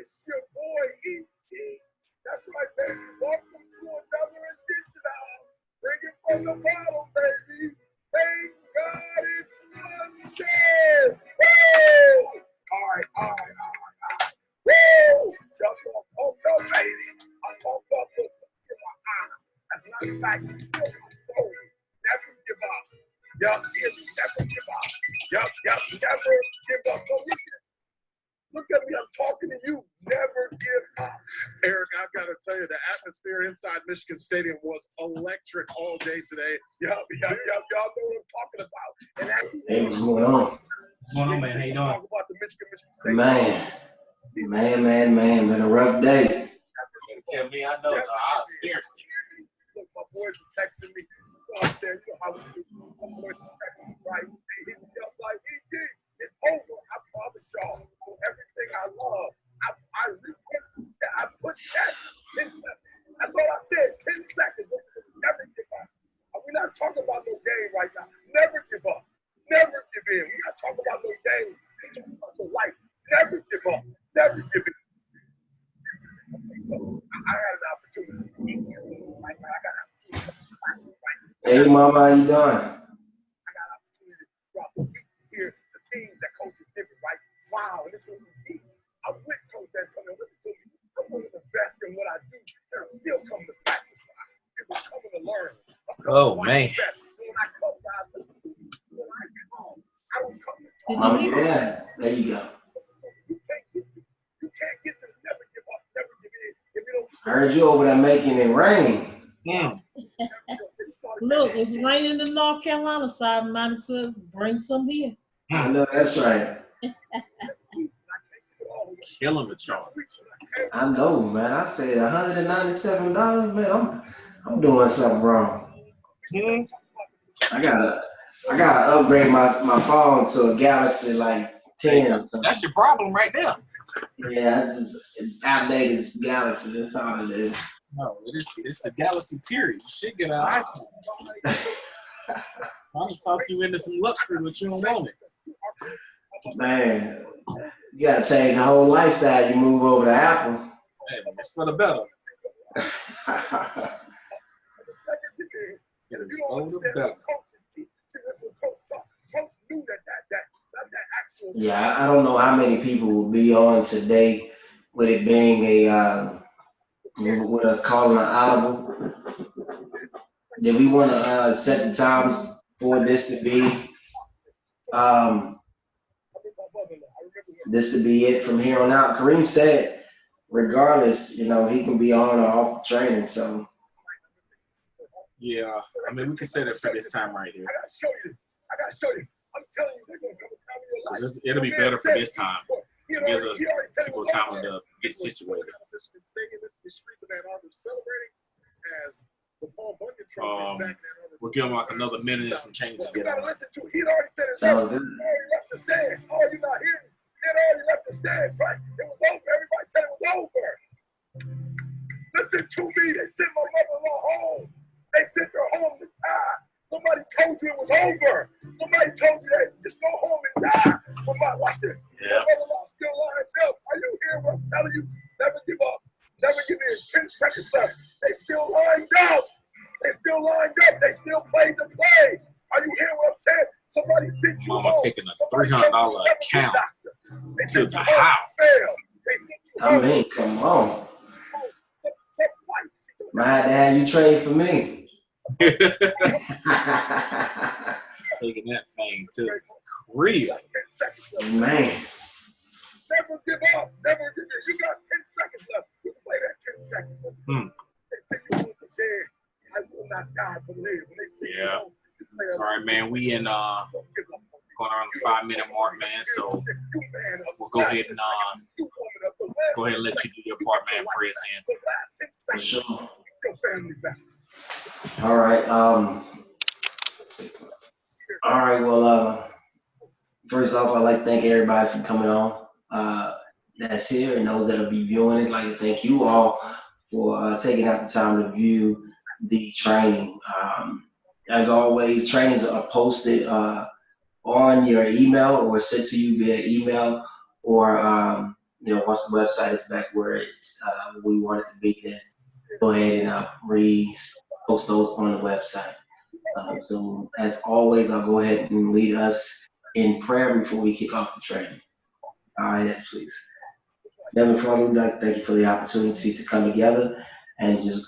It's your boy E.T. That's right, baby. Welcome to another edition of Bring It From the Bottom, baby. Thank God it's Monday. Woo! All right. Woo! Jump up, baby. I'm pumped up with my eye. That's not a fact. It's still my soul. Never give up. Yup, never give up. Yup, never give up. So look at me, I'm talking to you. Never give up. Eric, I've got to tell you, the atmosphere inside Michigan Stadium was electric all day today. Yup. Y'all know what I'm talking about. And hey, what's going on? What's going on, man? How you doing? Talk about the Michigan State. Man. Been a rough day. Tell me, I know. I experienced it. Look, my boys are texting me. So I said, you know how we do. My boys are texting me, right? They hit me up like, E.G., it's over. I promise y'all. For everything I love, I put that 10 seconds. That's all I said. 10 seconds. Never give up. We're not talking about no game right now. Never give up. Never give in. We're not talking about no game. We're talking about your life. Never give up. Never give in. So I had an opportunity to eat here. Right now, I got an opportunity. Hey, Mama, how you doing? I got an opportunity to drop the week here. The things that coaches different, right? Wow, and this is what we eat. I went to that something. Listen to me. I'm one of the best in what I do. And I'm still coming to practice. Because I'm coming to learn. Oh, man. When I come, guys, I don't come to talk. Oh, yeah. There you go. You can't get to never give up, never give in. If you don't Heard you over there making it rain. Look, it's raining in North Carolina, so I might as well bring some here. I know that's right. Killing the charge. I know, man. I said $197, man. I'm doing something wrong. I gotta upgrade my phone to a Galaxy like 10 or something. That's your problem right there. Yeah, it's outdated Galaxy. That's all it is. No, it's a Galaxy period. You should get an iPhone. I'm gonna talk you into some luxury, but you don't want it. Man, you gotta change the whole lifestyle. You move over to Apple. Hey, it's for the better. It's for the better. Yeah, I don't know how many people will be on today with it being a with us calling an audible. Did we want to set the times for this to be it from here on out? Kareem said, regardless, you know, he can be on or off the training. So yeah, I mean, we can set it for this time right here. I gotta show you. I'm telling you, they're gonna come a time in your life. It'll be better for this time. It gives us people time to get situated. We'll give them like another minute and some change to get on. He'd already said it. He already left the stand. Oh, you're not here. He had already left the stand, right? It was over. Everybody said it was over. Listen to me. They sent my mother-in-law home. They sent her home to die. Somebody told you it was over. Somebody told you that just go home and die. Watch this. Yeah. My mother-in-law still lined up. Are you hearing what I'm telling you? Never give up. Never give in. 10 seconds left. They still lined up. They still played the play. Are you hearing what I'm saying? Somebody sent you Mama home. taking a $300 account to the house. I mean, come on. Might have you trade for me. Taking that thing to Korea. Man. Never give up. Never give in. You got 10 seconds left. You play that 10 seconds. They said you want to say, I will not die for later. Yeah. Sorry, man. We in going on the 5-minute mark, man. So we'll go ahead and let you do your part, man. Pray us in. For sure. All right. Well, first off, I'd like to thank everybody for coming on. That's here, and those that'll be viewing it. I'd like to thank you all for taking out the time to view the training. As always, trainings are posted on your email or sent to you via email or once the website is back where we want it to be, then go ahead and post those on the website. So as always, I'll go ahead and lead us in prayer before we kick off the training. All right, yes, please. Heavenly Father, we'd like to thank you for the opportunity to come together and just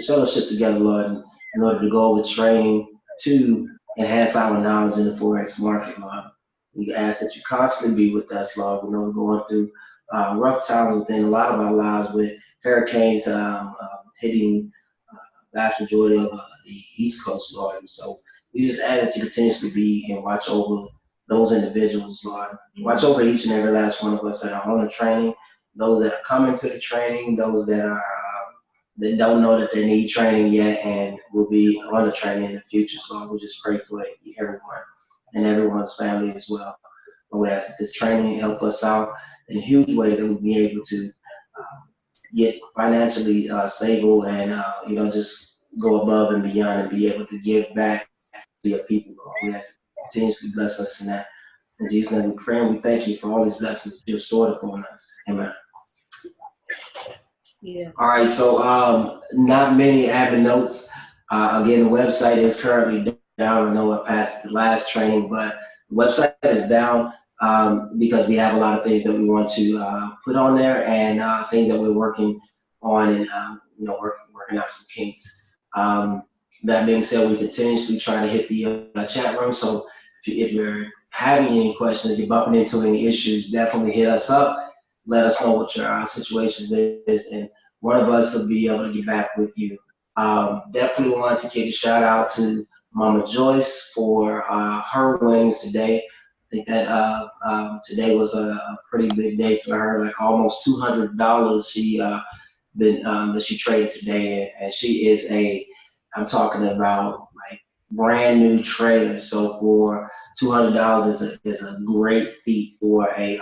fellowship together, Lord, in order to go over training to enhance our knowledge in the Forex market, Lord. We ask that you constantly be with us, Lord. We know we're going through rough times within a lot of our lives with hurricanes hitting vast majority of the East Coast, Lord. And so we just ask that you continuously be and watch over those individuals, Lord. Watch over each and every last one of us that are on the training, those that are coming to the training, those that are that don't know that they need training yet and will be on the training in the future. So Lord, we just pray for everyone and everyone's family as well. Lord, we ask that this training help us out in a huge way, that we'll be able to get financially stable and just go above and beyond and be able to give back to your people, Lord. We ask continuously bless us in that. In Jesus' name we pray, and we thank you for all these blessings you have stored upon us. Amen. Yeah. All right, so not many admin notes. Again, the website is currently down. I know I passed the last training, but the website is down because we have a lot of things that we want to put on there and things that we're working on and working out some kinks. That being said, we continuously try to hit the chat room. So if you're having any questions, if you're bumping into any issues, definitely hit us up. Let us know what your situation is, and one of us will be able to get back with you. Definitely wanted to give a shout out to Mama Joyce for her winnings today. I think that today was a pretty big day for her, like almost $200 that she traded today, and she is I'm talking about like brand new trader. So for $200 is a great feat for a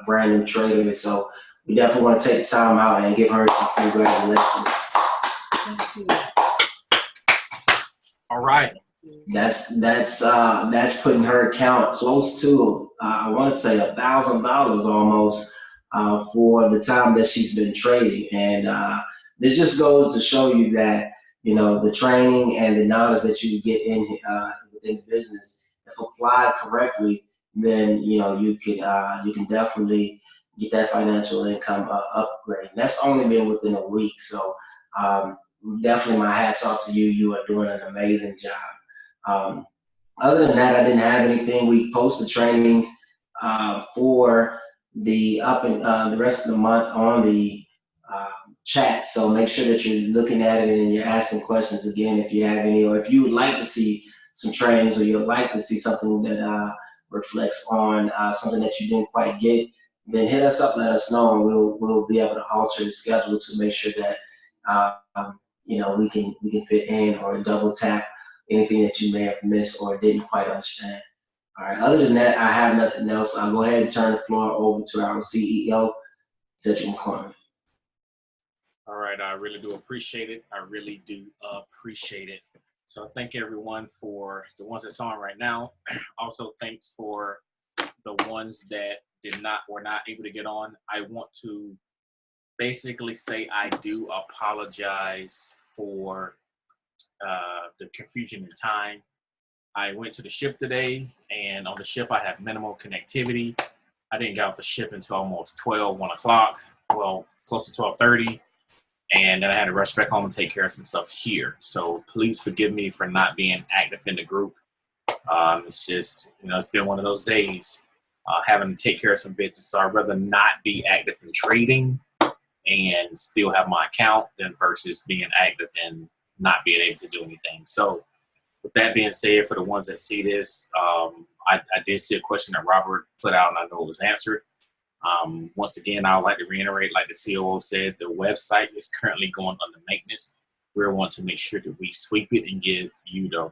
brand new trader. So we definitely want to take the time out and give her some congratulations. Thank you. All right. That's putting her account close to I want to say $1,000 almost for the time that she's been trading, and this just goes to show you that the training and the knowledge that you get within the business, if applied correctly, then you can definitely get that financial income upgrade. And that's only been within a week, so definitely my hats off to you. You are doing an amazing job. Other than that, I didn't have anything. We post the trainings for the the rest of the month on the chat. So make sure that you're looking at it and you're asking questions again if you have any, or if you would like to see some trainings, or you would like to see something that reflects on something that you didn't quite get, then hit us up, let us know, and we'll be able to alter the schedule to make sure that we can fit in or double tap anything that you may have missed or didn't quite understand. All right. Other than that, I have nothing else. I'll go ahead and turn the floor over to our CEO, Cedric McCormick. All right. I really do appreciate it. I really do appreciate it. So thank everyone for the ones that's on right now. Also, thanks for the ones that were not able to get on. I want to basically say I do apologize for the confusion in time. I went to the ship today, and on the ship I have minimal connectivity. I didn't get off the ship until almost 1 o'clock, well, close to 12:30, and then I had to rush back home and take care of some stuff here. So please forgive me for not being active in the group. It's just, it's been one of those days, having to take care of some business. So I'd rather not be active in trading and still have my account than versus being active and not being able to do anything. So with that being said, for the ones that see this, I did see a question that Robert put out, and I know it was answered. Once again, I would like to reiterate, like the COO said, the website is currently going under maintenance. We want to make sure that we sweep it and give you the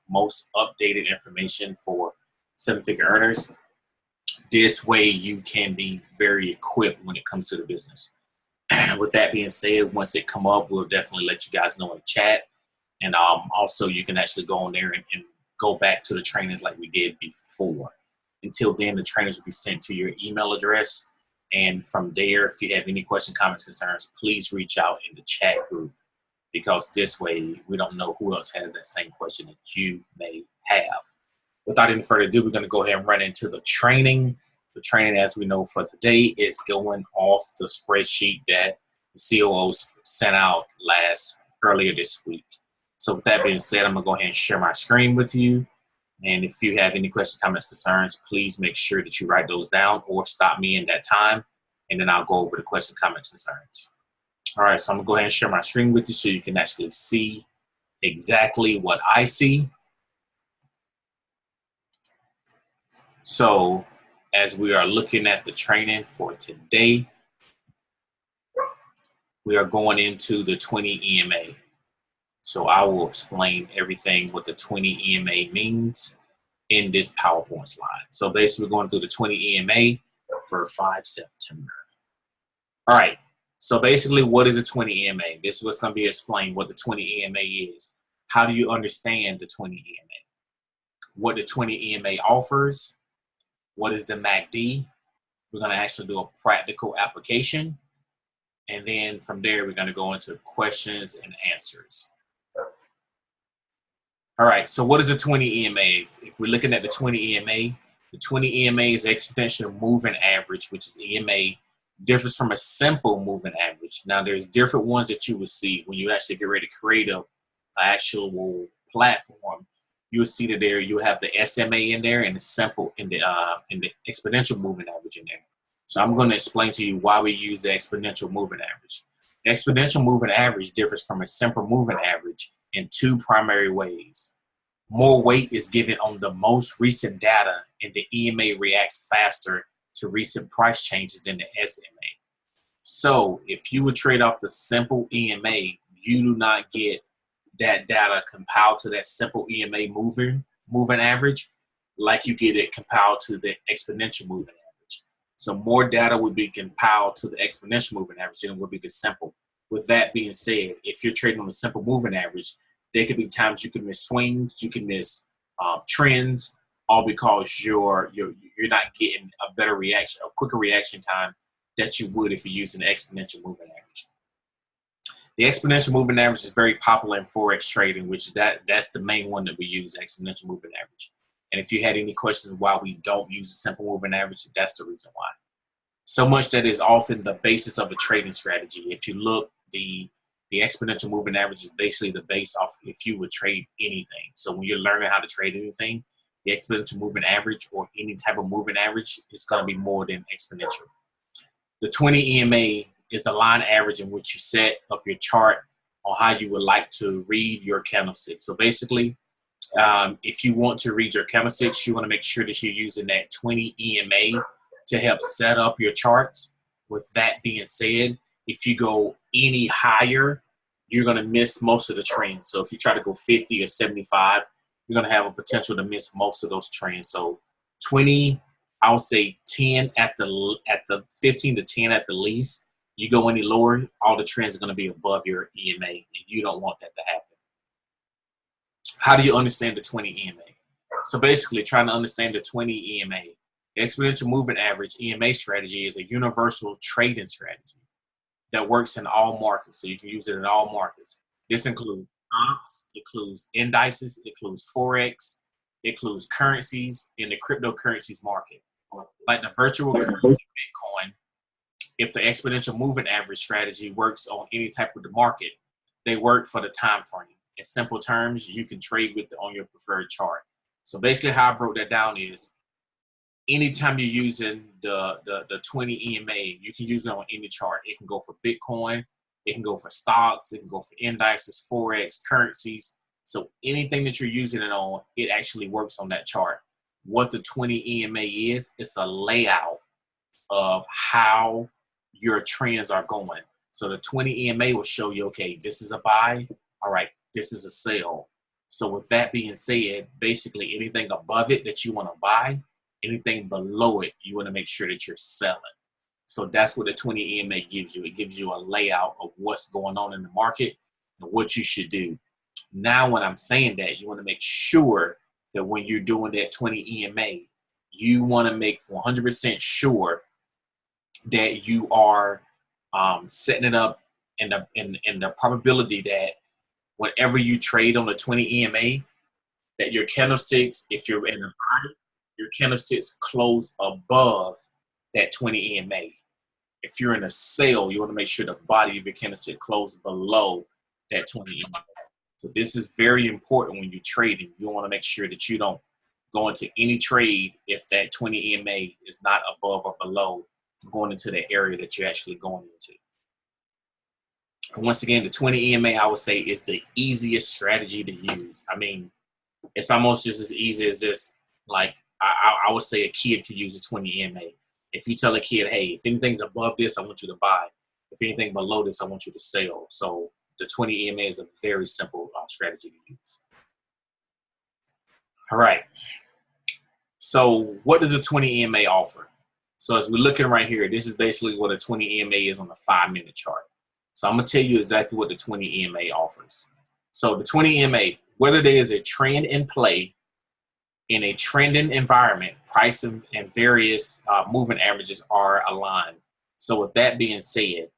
most updated information for seven-figure earners. This way you can be very equipped when it comes to the business. With that being said, once it come up, we'll definitely let you guys know in the chat. And also you can actually go on there and go back to the trainings like we did before. Until then, the trainings will be sent to your email address. And from there, if you have any questions, comments, concerns, please reach out in the chat group, because this way we don't know who else has that same question that you may have. Without any further ado, we're going to go ahead and run into the training. The training, as we know for today, is going off the spreadsheet that the COOs sent out earlier this week. So with that being said, I'm going to go ahead and share my screen with you. And if you have any questions, comments, concerns, please make sure that you write those down or stop me in that time, and then I'll go over the questions, comments, concerns. All right, so I'm going to go ahead and share my screen with you so you can actually see exactly what I see. So as we are looking at the training for today, we are going into the 20 EMA. So I will explain everything what the 20 EMA means in this PowerPoint slide. So basically we're going through the 20 EMA for 5 September. All right, so basically what is a 20 EMA? This is what's going to be explained what the 20 EMA is. How do you understand the 20 EMA? What the 20 EMA offers? What is the MACD? We're going to actually do a practical application. And then from there, we're going to go into questions and answers. All right, so what is the 20 EMA? If we're looking at the 20 EMA, the 20 EMA is exponential moving average, which is EMA, differs from a simple moving average. Now, there's different ones that you will see when you actually get ready to create an actual platform. You will see that there you have the SMA in there and the simple in the exponential moving average in there. So I'm going to explain to you why we use the exponential moving average. The exponential moving average differs from a simple moving average in 2 primary ways. More weight is given on the most recent data, and the EMA reacts faster to recent price changes than the SMA. So if you would trade off the simple EMA, you do not get that data compiled to that simple EMA moving average like you get it compiled to the exponential moving average. So more data would be compiled to the exponential moving average than it would be the simple. With that being said, if you're trading on a simple moving average, there could be times you can miss swings, you can miss trends, all because you're not getting a better reaction, a quicker reaction time that you would if you're using the exponential moving average. The exponential moving average is very popular in Forex trading, which that's the main one that we use, exponential moving average. And if you had any questions why we don't use a simple moving average, that's the reason why. So much that is often the basis of a trading strategy. If you look, the exponential moving average is basically the base off if you would trade anything. So when you're learning how to trade anything, the exponential moving average or any type of moving average is going to be more than exponential. The 20 EMA is the line average in which you set up your chart on how you would like to read your candlesticks. So basically, if you want to read your candlesticks, you want to make sure that you're using that 20 EMA to help set up your charts. With that being said, if you go any higher, you're going to miss most of the trends. So if you try to go 50 or 75, you're going to have a potential to miss most of those trends. So 20, I would say 10 at the 15 to 10 at the least. You go any lower, all the trends are going to be above your EMA, and you don't want that to happen. How do you understand the 20 EMA? So basically, trying to understand the 20 EMA. The exponential moving average EMA strategy is a universal trading strategy that works in all markets. So you can use it in all markets. This includes stocks, it includes indices, it includes Forex, it includes currencies in the cryptocurrencies market. Like the virtual currency Bitcoin, if the exponential moving average strategy works on any type of the market, they work for the time frame. In simple terms, you can trade with on your preferred chart. So basically how I broke that down is anytime you're using the 20 EMA, you can use it on any chart. It can go for Bitcoin, it can go for stocks, it can go for indices, Forex, currencies. So anything that you're using it on, it actually works on that chart. What the 20 EMA is, it's a layout of how your trends are going. So the 20 EMA will show you, okay, this is a buy. All right, this is a sell. So with that being said, basically anything above it that you want to buy, anything below it, you want to make sure that you're selling. So that's what the 20 EMA gives you. It gives you a layout of what's going on in the market and what you should do. Now, when I'm saying that, you want to make sure that when you're doing that 20 EMA, you want to make 100% sure that you are setting it up in the probability that whenever you trade on the 20 EMA, that your candlesticks, if you're in a buy, your candlesticks close above that 20 EMA. If you're in a sell, you want to make sure the body of your candlestick closes below that 20 EMA. So this is very important when you're trading. You want to make sure that you don't go into any trade if that 20 EMA is not above or below going into the area that you're actually going into. And once again, the 20 EMA, I would say, is the easiest strategy to use. I mean, it's almost just as easy as just like, I would say a kid could use a 20 EMA. If you tell a kid, hey, if anything's above this, I want you to buy. If anything below this, I want you to sell. So the 20 EMA is a very simple strategy to use. All right. So what does the 20 EMA offer? So as we're looking right here, this is basically what a 20 EMA is on the 5-minute chart. So I'm going to tell you exactly what the 20 EMA offers. So the 20 EMA, whether there is a trend in play in a trending environment, price and various moving averages are aligned. So with that being said,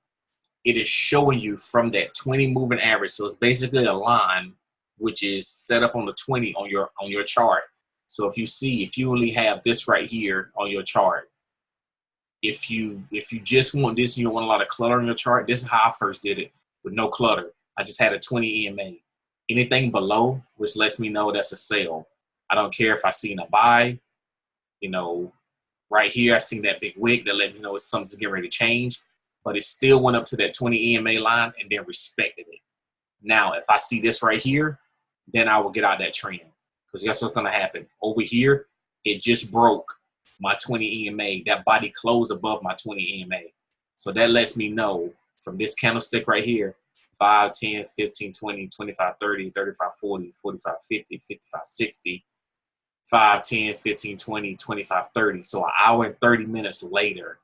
it is showing you from that 20 moving average. So it's basically a line which is set up on the 20 on your chart. So if you only have this right here on your chart, if you just want this and you don't want a lot of clutter on your chart, this is how I first did it with no clutter. I just had a 20 EMA. Anything below, which lets me know that's a sell. I don't care if I seen a buy, right here I seen that big wick that let me know it's something's getting ready to change, but it still went up to that 20 EMA line and then respected it. Now, if I see this right here, then I will get out that trend, because guess what's going to happen? Over here, it just broke my 20 EMA. That body closed above my 20 EMA. So that lets me know from this candlestick right here, 5, 10, 15, 20, 25, 30, 35, 40, 45, 50, 55, 60, 5, 10, 15, 20, 25, 30. So an hour and 30 minutes later,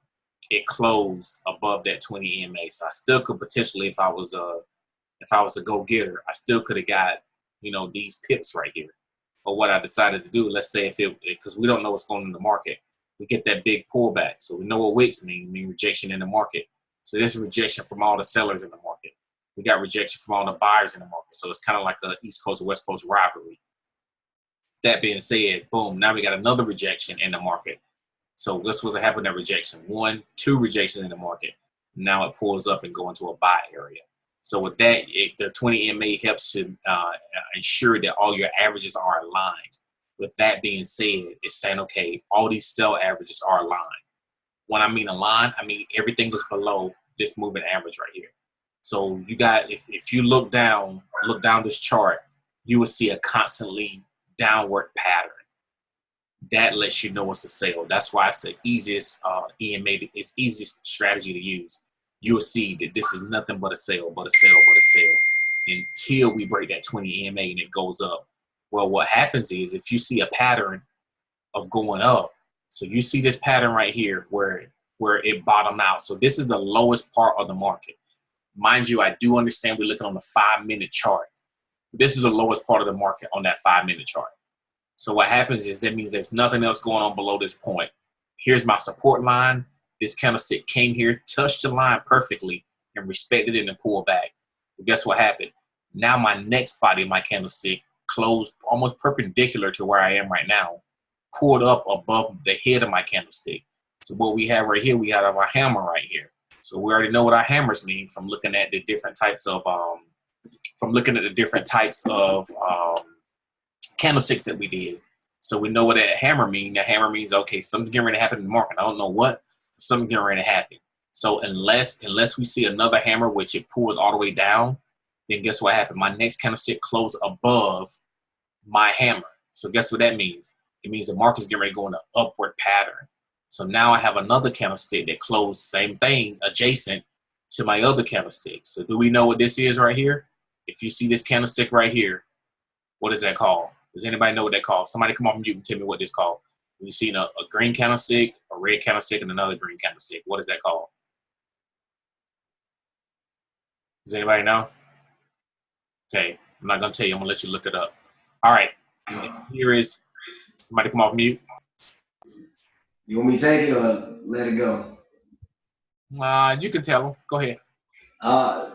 it closed above that 20 EMA. So I still could potentially, if I was a go-getter, I still could have got, these pips right here. But what I decided to do, let's say because we don't know what's going on in the market, we get that big pullback. So we know what wicks mean rejection in the market. So this is rejection from all the sellers in the market. We got rejection from all the buyers in the market. So it's kind of like a East Coast or West Coast rivalry. That being said, boom, now we got another rejection in the market. So what's supposed to happen to rejection? 1, 2 rejections in the market. Now it pulls up and go into a buy area. So with that, the 20 EMA helps to ensure that all your averages are aligned. With that being said, it's saying, okay, all these sell averages are aligned. When I mean aligned, I mean everything is below this moving average right here. So you got, if you look down this chart, you will see a constantly downward pattern. That lets you know it's a sell. That's why it's the easiest EMA, it's easiest strategy to use. You will see that this is nothing but a sell, until we break that 20 EMA and it goes up. Well, what happens is if you see a pattern of going up, so you see this pattern right here where it bottomed out. So this is the lowest part of the market. Mind you, I do understand we're looking on the 5-minute chart. This is the lowest part of the market on that 5-minute chart. So what happens is that means there's nothing else going on below this point. Here's my support line. This candlestick came here, touched the line perfectly, and respected it and pulled back. But guess what happened? Now my next body of my candlestick closed almost perpendicular to where I am right now, pulled up above the head of my candlestick. So what we have right here, we have our hammer right here. So we already know what our hammers mean from looking at the different types of candlesticks that we did. So we know what that hammer means. That hammer means, okay, something's getting ready to happen in the market. I don't know what, something's getting ready to happen. So unless we see another hammer, which it pulls all the way down, then guess what happened? My next candlestick closed above my hammer. So guess what that means? It means the market's getting ready to go in an upward pattern. So now I have another candlestick that closed same thing adjacent to my other candlestick. So do we know what this is right here? If you see this candlestick right here, what is that called? Does anybody know what that called? Somebody come off mute and tell me what this called. We've seen a green candlestick, a red candlestick, and another green candlestick. What is that called? Does anybody know? Okay, I'm not going to tell you. I'm going to let you look it up. All right. Here is, somebody come off mute. You want me to take it or let it go? You can tell them. Go ahead.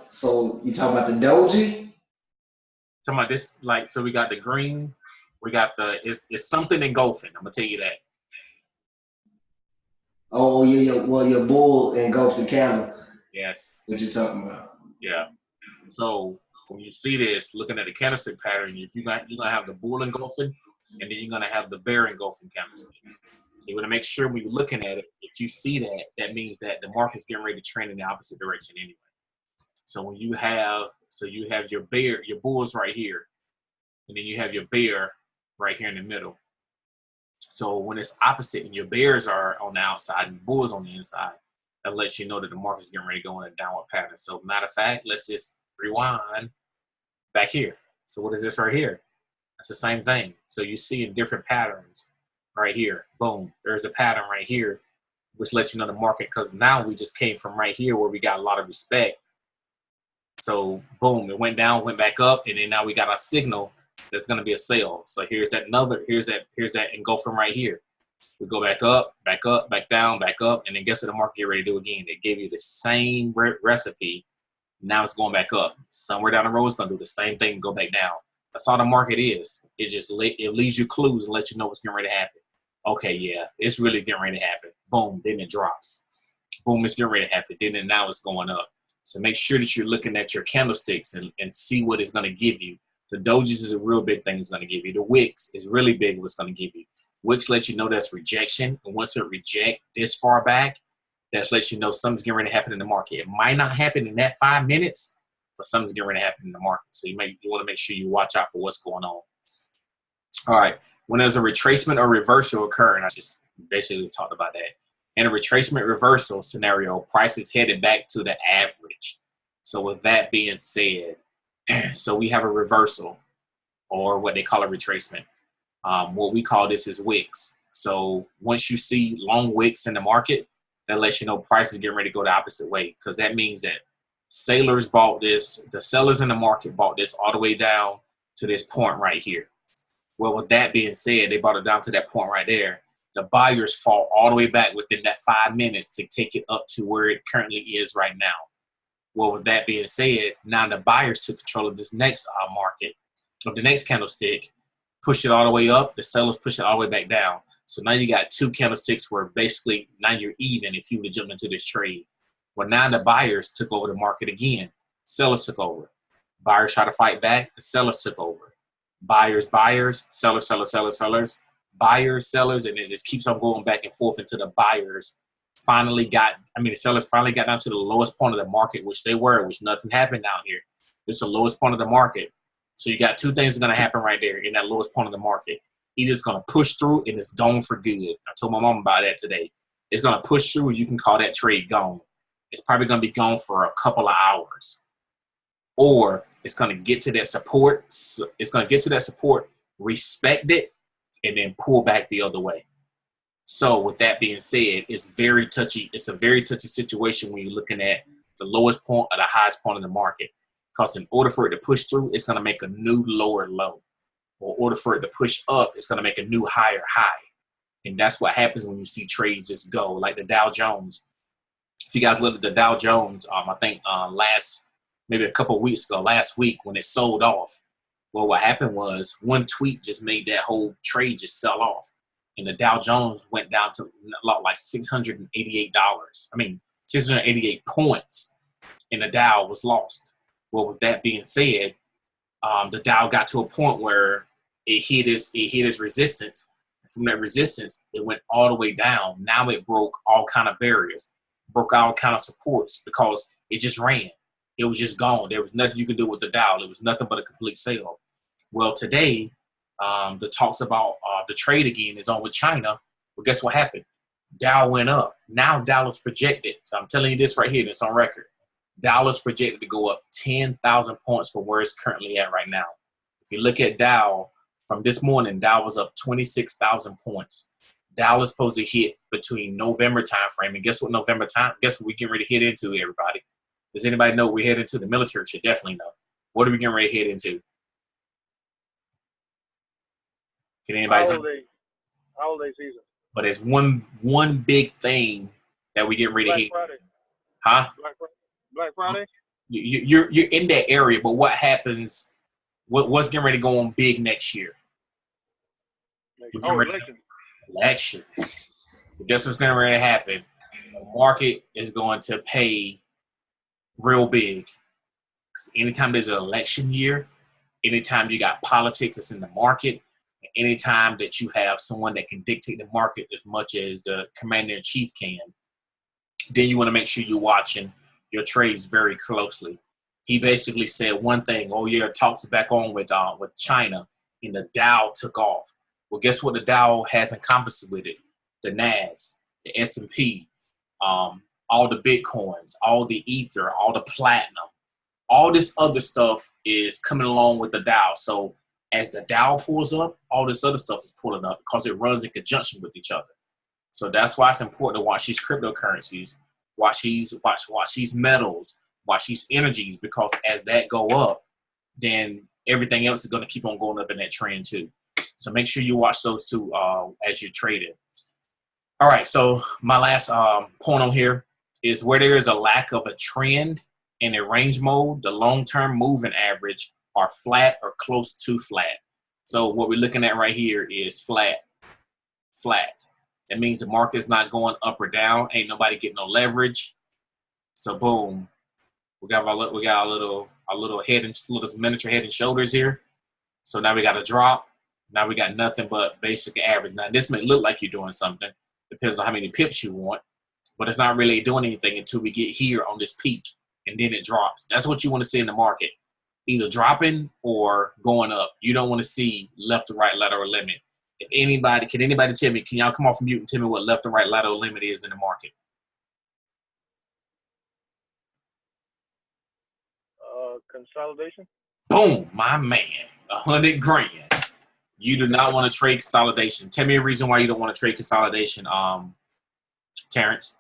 So you talking about the doji? Talking about this, like, so we got the green, we got it's something engulfing. I'm gonna tell you that. Oh yeah, well your bull engulfs the candle. Yes. What you talking about? Yeah. So when you see this, looking at the candlestick pattern, if you're gonna have the bull engulfing, and then you're gonna have the bear engulfing candlesticks. So you want to make sure when you're looking at it, if you see that, that means that the market's getting ready to trend in the opposite direction anyway. So when you have, your bear, your bulls right here, and then you have your bear right here in the middle. So when it's opposite and your bears are on the outside and bulls on the inside, that lets you know that the market's getting ready to go in a downward pattern. So matter of fact, let's just rewind back here. So what is this right here? That's the same thing. So you see in different patterns right here. Boom, there's a pattern right here, which lets you know the market, because now we just came from right here where we got a lot of respect. So boom, it went down, went back up, and then now we got our signal that's going to be a sell. So here's that engulfing right here. We go back up, back down, back up, and then guess what the market get ready to do again? They gave you the same recipe. Now it's going back up. Somewhere down the road, it's going to do the same thing and go back down. That's all the market is. It leaves you clues and lets you know what's getting ready to happen. Okay, yeah, it's really getting ready to happen. Boom, then it drops. Boom, it's getting ready to happen. Then now it's going up. So make sure that you're looking at your candlesticks and see what it's going to give you. The dojis is a real big thing it's going to give you. The wicks is really big what's going to give you. Wicks lets you know that's rejection. And once it reject this far back, that lets you know something's getting ready to happen in the market. It might not happen in that 5 minutes, but something's getting ready to happen in the market. So you want to make sure you watch out for what's going on. All right. When there's a retracement or reversal occurring, I just basically talked about that. In a retracement reversal scenario, price is headed back to the average. So with that being said, so we have a reversal, or what they call a retracement. What we call this is wicks. So once you see long wicks in the market, that lets you know price is getting ready to go the opposite way, because that means that sailors bought this, the sellers in the market bought this all the way down to this point right here. Well, with that being said, they brought it down to that point right there. The buyers fall all the way back within that 5 minutes to take it up to where it currently is right now. Well, with that being said, now the buyers took control of this next market, of the next candlestick, push it all the way up. The sellers push it all the way back down. So now you got two candlesticks where basically now you're even if you would jump into this trade. Well, now the buyers took over the market again. Sellers took over. Buyers try to fight back. The sellers took over. Buyers, sellers, sellers, buyers, sellers, and it just keeps on going back and forth until the buyers the sellers finally got down to the lowest point of the market, which nothing happened down here. It's the lowest point of the market. So you got two things that are going to happen right there in that lowest point of the market. Either it's going to push through and it's gone for good. I told my mom about that today. It's going to push through and you can call that trade gone. It's probably going to be gone for a couple of hours. Or it's going to get to that support. It's going to get to that support, respect it, and then pull back the other way. So with that being said, it's very touchy. It's a very touchy situation when you're looking at the lowest point or the highest point of the market. Because in order for it to push through, it's going to make a new lower low. Or in order for it to push up, it's going to make a new higher high. And that's what happens when you see trades just go. Like the Dow Jones. If you guys look at the Dow Jones, I think maybe a couple of weeks ago, last week, when it sold off, well, what happened was one tweet just made that whole trade just sell off. And the Dow Jones went down to like $688. 688 points, and the Dow was lost. Well, with that being said, the Dow got to a point where it hit its resistance. From that resistance, it went all the way down. Now it broke all kind of barriers, broke all kind of supports, because it just ran. It was just gone. There was nothing you could do with the Dow. It was nothing but a complete sell. Well, today, the talks about the trade again is on with China. Well, guess what happened? Dow went up. Now Dow is projected. So I'm telling you this right here. It's on record. Dow is projected to go up 10,000 points from where it's currently at right now. If you look at Dow from this morning, Dow was up 26,000 points. Dow is supposed to hit between November timeframe. And guess what guess what we're getting ready to hit into, everybody? Does anybody know we're heading into? The military should definitely know. What are we getting ready to head into? Can anybody Holiday season. But there's one big thing that we get ready to Black hit. Friday. Huh? Black Friday. You're in that area, but what happens? What's getting ready to go on big next year? Election. Elections. So guess what's going to happen? The market is going to pay real big. Because anytime there's an election year, anytime you got politics that's in the market, anytime that you have someone that can dictate the market as much as the commander-in-chief can, then you want to make sure you're watching your trades very closely. He basically said one thing, oh yeah, talks back on with China, and the Dow took off. Well, guess what the Dow has encompassed with it? The NAS, the S&P, all the Bitcoins, all the Ether, all the Platinum, all this other stuff is coming along with the Dow. So as the Dow pulls up, all this other stuff is pulling up because it runs in conjunction with each other. So that's why it's important to watch these cryptocurrencies, watch these metals, watch these energies, because as that go up, then everything else is going to keep on going up in that trend too. So make sure you watch those two as you're trading. All right, so my last point on here is where there is a lack of a trend in a range mode, the long-term moving average are flat or close to flat. So what we're looking at right here is flat. That means the market's not going up or down. Ain't nobody getting no leverage. So boom, we got a little head and little miniature head and shoulders here. So now we got a drop. Now we got nothing but basic average. Now this may look like you're doing something. Depends on how many pips you want, but it's not really doing anything until we get here on this peak, and then it drops. That's what you want to see in the market, either dropping or going up. You don't want to see left to right lateral limit. If anybody, can anybody tell me, can y'all come off mute and tell me what left to right lateral limit is in the market? Consolidation. Boom, my man, 100 grand. You do not want to trade consolidation. Tell me a reason why you don't want to trade consolidation, Terrence.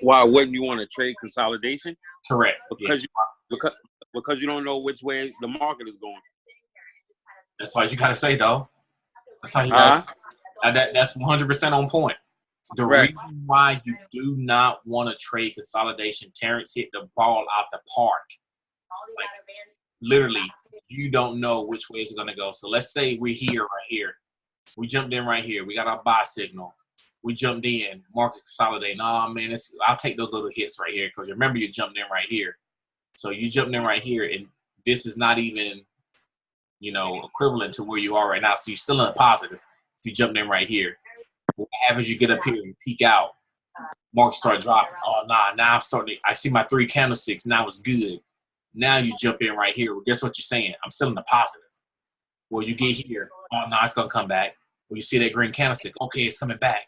Why wouldn't you want to trade consolidation? Correct. Because you don't know which way the market is going. That's all you got to say, though. That's all you got. That's 100% on point. The reason why you do not want to trade consolidation, Terrence hit the ball out the park. Like, literally, you don't know which way it's going to go. So let's say we're here, right here. We jumped in right here. We got our buy signal. We jumped in, market consolidate. Nah, man, I'll take those little hits right here because remember you jumped in right here. So you jumped in right here, and this is not even, equivalent to where you are right now. So you're still in a positive if you jumped in right here. What happens? You get up here and peak out. Market start dropping. Oh, nah, now I see my 3 candlesticks. Now it's good. Now you jump in right here. Well, guess what you're saying? I'm still in the positive. Well, you get here. Oh, no, it's going to come back. Well, you see that green candlestick. Okay, it's coming back.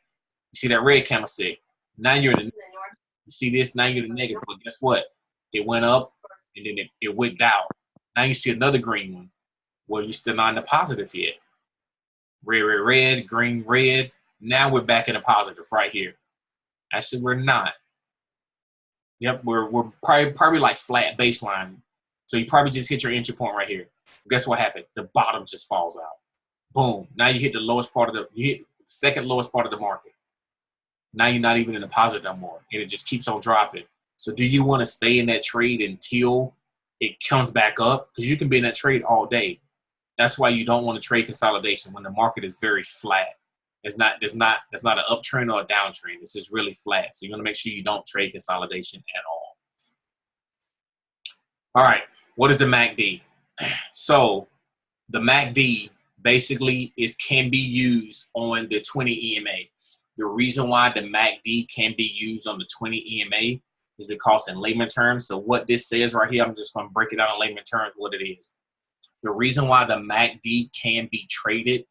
You see that red candlestick. Now you're in the you see this. Now you're in the negative. But guess what? It went up, and then it went down. Now you see another green one. Well, you're still not in the positive yet. Red, red, red, green, red. Now we're back in the positive right here. Actually, we're not. Yep, we're probably like flat baseline. So you probably just hit your entry point right here. Guess what happened? The bottom just falls out. Boom. Now you hit the lowest part you hit the second lowest part of the market. Now you're not even in the positive no more, and it just keeps on dropping. So do you want to stay in that trade until it comes back up? Because you can be in that trade all day. That's why you don't want to trade consolidation when the market is very flat. There's not an uptrend or a downtrend. It's just really flat. So you want to make sure you don't trade consolidation at all. All right. What is the MACD? So the MACD basically can be used on the 20 EMA. The reason why the MACD can be used on the 20 EMA is because in layman terms, so what this says right here, I'm just going to break it down in layman terms what it is. The reason why the MACD can be traded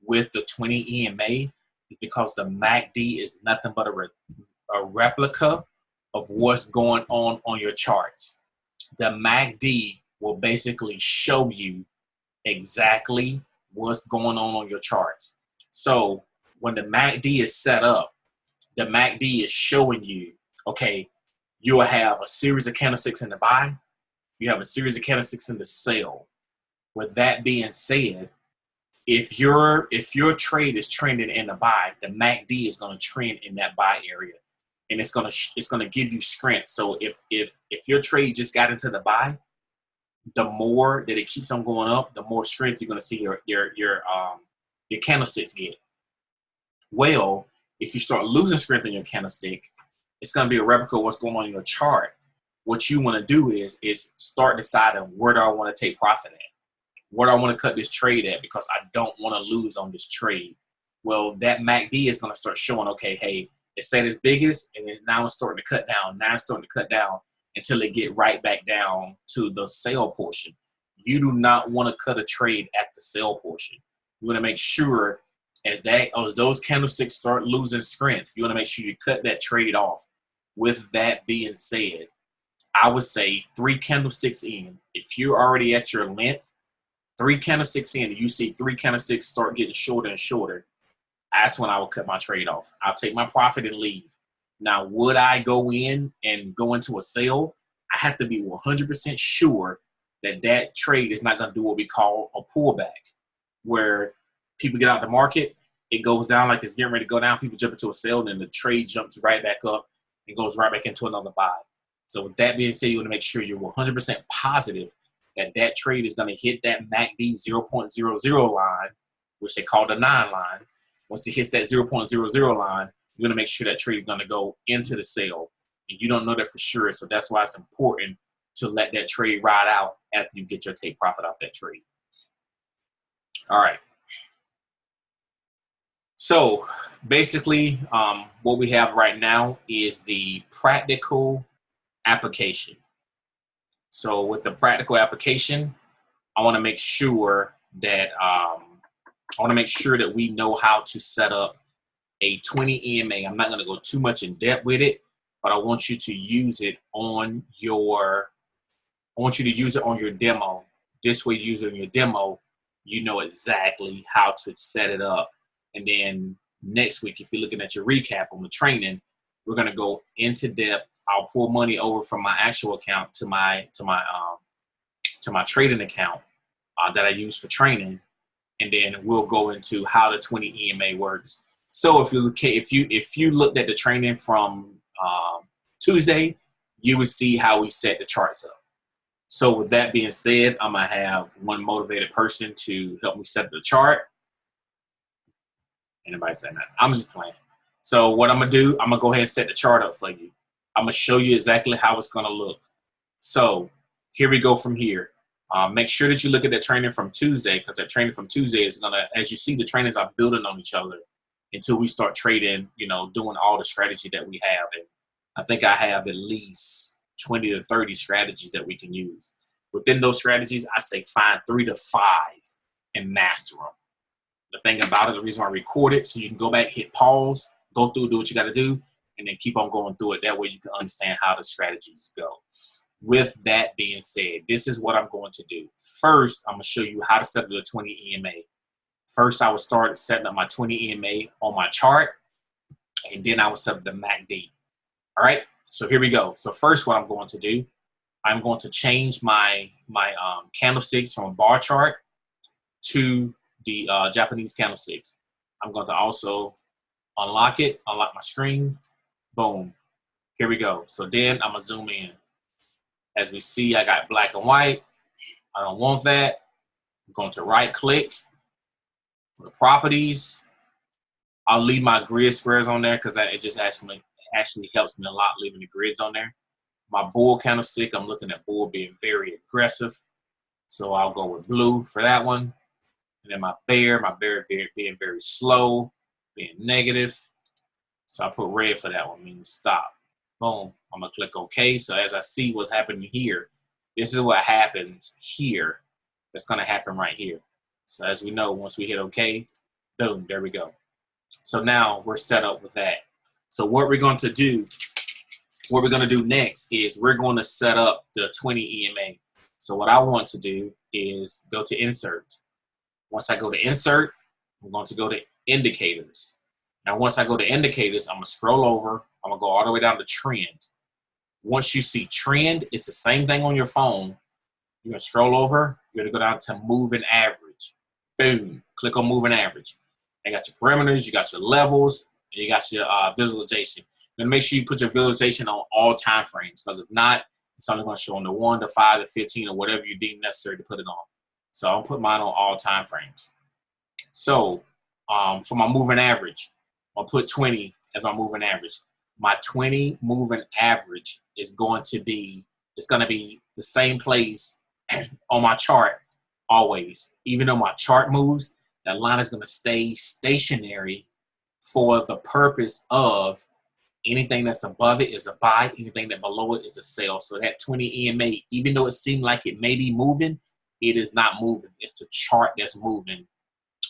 with the 20 EMA is because the MACD is nothing but a replica of what's going on your charts. The MACD will basically show you exactly what's going on your charts. So when the MACD is set up, the MACD is showing you, okay, you'll have a series of candlesticks in the buy. You have a series of candlesticks in the sell. With that being said, if your trade is trending in the buy, the MACD is going to trend in that buy area, and it's going to give you strength. So if your trade just got into the buy, the more that it keeps on going up, the more strength you're going to see your candlesticks get. Well, if you start losing strength in your candlestick, it's going to be a replica of what's going on in your chart. What you want to do is start deciding, where do I want to take profit at? Where do I want to cut this trade at, because I don't want to lose on this trade? Well, that MACD is going to start showing, okay, hey, it said its biggest, and now it's starting to cut down. Now it's starting to cut down until it get right back down to the sell portion. You do not want to cut a trade at the sell portion. You want to make sure as those candlesticks start losing strength, you want to make sure you cut that trade off. With that being said, I would say 3 candlesticks in. If you're already at your length, 3 candlesticks in, and you see 3 candlesticks start getting shorter and shorter, that's when I will cut my trade off. I'll take my profit and leave. Now, would I go in and go into a sale? I have to be 100% sure that that trade is not going to do what we call a pullback, where people get out the market, it goes down like it's getting ready to go down, people jump into a sale, and then the trade jumps right back up and goes right back into another buy. So with that being said, you want to make sure you're 100% positive that that trade is going to hit that MACD 0.00 line, which they call the 9 line. Once it hits that 0.00 line, you're going to make sure that trade is going to go into the sale. And you don't know that for sure, so that's why it's important to let that trade ride out after you get your take profit off that trade. All right. So basically, what we have right now is the practical application. So with the practical application, I want to make sure that we know how to set up a 20 EMA. I'm not going to go too much in depth with it, but I want you to use it on your demo. This way, using your demo, you know exactly how to set it up. And then next week, if you're looking at your recap on the training, we're going to go into depth. I'll pull money over from my actual account to my trading account that I use for training, and then we'll go into how the 20 EMA works. So if you looked at the training from Tuesday, you would see how we set the charts up. So with that being said, I'm gonna have one motivated person to help me set the chart. Anybody saying that? I'm just playing. So what I'm gonna do, I'm gonna go ahead and set the chart up for you. I'm gonna show you exactly how it's gonna look. So here we go from here. Make sure that you look at that training from Tuesday, because that training from Tuesday is gonna, as you see, the trainings are building on each other until we start trading, doing all the strategy that we have. And I think I have at least 20 to 30 strategies that we can use. Within those strategies, I say find 3 to 5 and master them. The thing about it, the reason why I record it, so you can go back, hit pause, go through, do what you got to do, and then keep on going through it. That way you can understand how the strategies go. With that being said, this is what I'm going to do. First, I'm going to show you how to set up the 20 EMA. First, I will start setting up my 20 EMA on my chart, and then I will set up the MACD. All right, so here we go. So first, what I'm going to do, I'm going to change my candlesticks from a bar chart to the Japanese candlesticks. I'm going to also unlock my screen. Boom. Here we go. So then I'm going to zoom in. As we see, I got black and white. I don't want that. I'm going to right click. The properties. I'll leave my grid squares on there because it just actually helps me a lot leaving the grids on there. My bull candlestick, I'm looking at bull being very aggressive. So I'll go with blue for that one. And then my bear being very slow, being negative. So I put red for that one, meaning stop. Boom. I'm going to click OK. So as I see what's happening here, this is what happens here. That's going to happen right here. So as we know, once we hit OK, boom, there we go. So now we're set up with that. So what we're going to do next is we're going to set up the 20 EMA. So what I want to do is go to Insert. Once I go to Insert, I'm going to go to Indicators. Now, once I go to Indicators, I'm going to scroll over. I'm going to go all the way down to Trend. Once you see trend, it's the same thing on your phone. You're going to scroll over. You're going to go down to moving average. Boom. Click on moving average. You got your parameters, you got your levels, and you got your visualization. You're going to make sure you put your visualization on all time frames, because if not, it's only going to show on the 1, the 5, the 15, or whatever you deem necessary to put it on. So I'll put mine on all time frames. So for my moving average, I'll put 20 as my moving average. My 20 moving average is going to be, it's going to be the same place on my chart always. Even though my chart moves, that line is going to stay stationary for the purpose of anything that's above it is a buy, anything that below it is a sell. So that 20 EMA, even though it seemed like it may be moving, it is not moving. It's the chart that's moving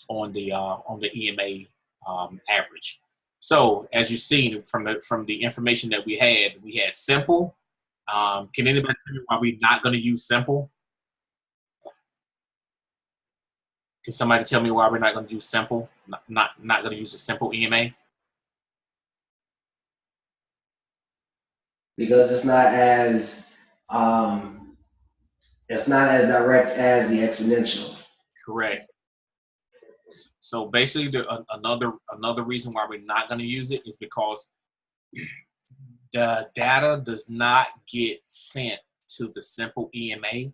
on the EMA average. So as you see from the information that we had simple. Can anybody tell me why we're not going to use simple? Can somebody tell me why we're not going to use simple? Not going to use the simple EMA? Because it's not as direct as the exponential. Correct. So basically, another reason why we're not going to use it is because the data does not get sent to the simple EMA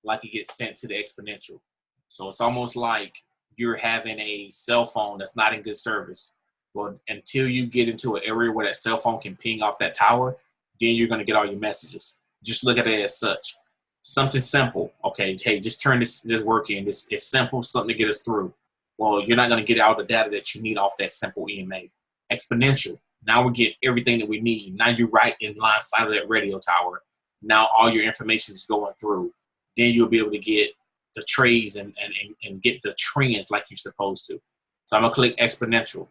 like it gets sent to the exponential. So it's almost like you're having a cell phone that's not in good service. Well, until you get into an area where that cell phone can ping off that tower, then you're going to get all your messages. Just look at it as such. Something simple. Okay, hey, just turn this work in. It's simple, something to get us through. Well, you're not going to get all the data that you need off that simple EMA. Exponential. Now we get everything that we need. Now you're right in line side of that radio tower. Now all your information is going through. Then you'll be able to get the trades and get the trends like you're supposed to. So I'm going to click exponential.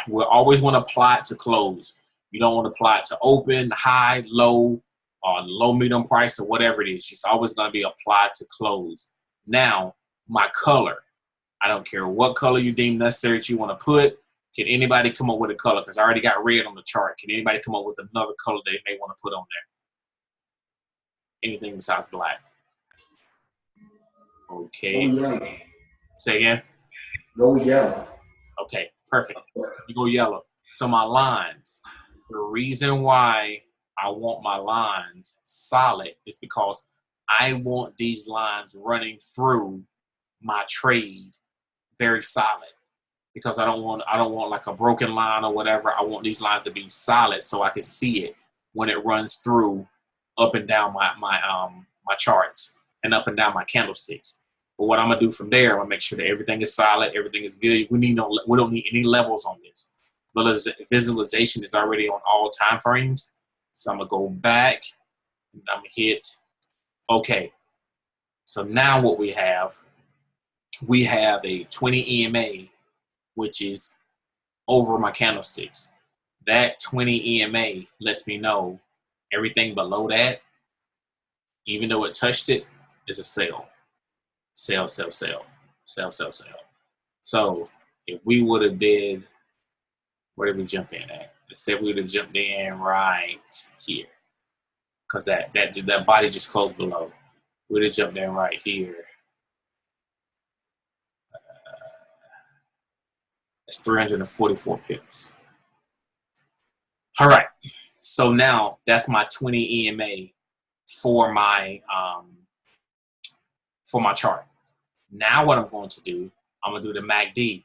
We'll always want to apply it to close. You don't want to apply it to open, high, low, or low, medium price, or whatever it is. It's always going to be applied to close. Now, my color. I don't care what color you deem necessary that you want to put. Can anybody come up with a color? Because I already got red on the chart. Can anybody come up with another color they may want to put on there? Anything besides black? Okay. Go yellow. Say again? Go yellow. Okay, perfect. You go yellow. So my lines, the reason why I want my lines solid is because I want these lines running through my trade very solid, because I don't want like a broken line or whatever. I want these lines to be solid so I can see it when it runs through up and down my charts and up and down my candlesticks. But what I'm gonna do from there, I'm gonna make sure that everything is solid, everything is good. We don't need any levels on this. But visualization is already on all time frames. So I'm gonna go back and I'm gonna hit OK. So now what we have a 20 EMA, which is over my candlesticks. That 20 EMA lets me know everything below that, even though it touched it, is a sell. Sell, sell, sell. Sell, sell, sell. So if we would have did, where did we jump in at? Let's say we would have jumped in right here, because that body just closed below. We would have jumped in right here. That's 344 pips. All right. So now that's my 20 EMA for my chart. Now what I'm going to do, I'm gonna do the MACD.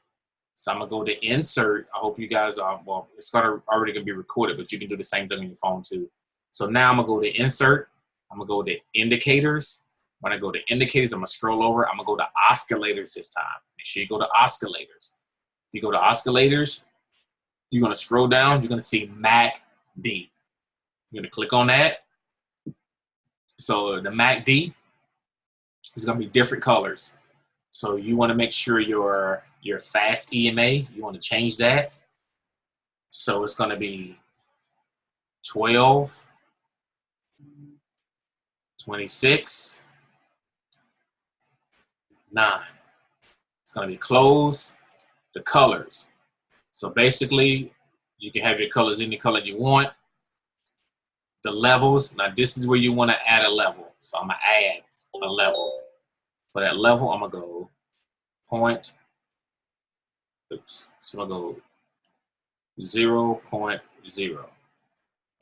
So I'm gonna go to insert. I hope you guys are, well, it's already gonna be recorded, but you can do the same thing on your phone too. So now I'm gonna go to insert. I'm gonna go to indicators. When I go to indicators, I'm gonna scroll over. I'm gonna go to oscillators this time. Make sure you go to oscillators. If you go to oscillators, you're gonna scroll down. You're gonna see MACD. You're gonna click on that. So the MACD is gonna be different colors. So you want to make sure your fast EMA, you want to change that. So it's going to be 12, 26, 9. It's going to be close, the colors. So basically, you can have your colors any color you want. the levels. Now this is where you want to add a level. So I'm gonna add a level. For that level, I'm gonna go point. Oops. So I'm gonna go 0.0.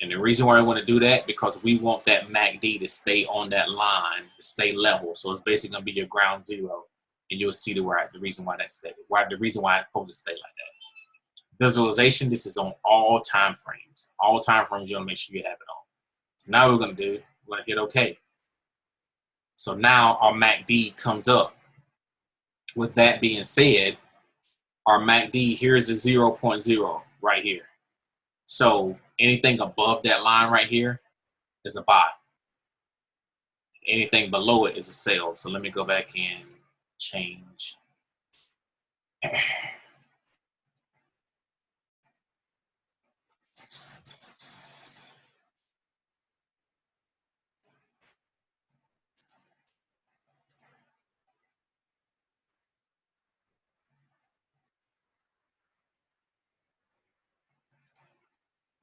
And the reason why I want to do that, because we want that MACD to stay on that line, to stay level. So it's basically gonna be your ground zero, and you'll see the reason why that's stayed. The reason why it's supposed to stay like that. Visualization. This is on all time frames. All time frames. You want to make sure you have it on. So now what we're gonna do, we're gonna hit OK. So now our MACD comes up. With that being said, our MACD here is a 0.0 right here. So anything above that line right here is a buy. Anything below it is a sell. So let me go back and change.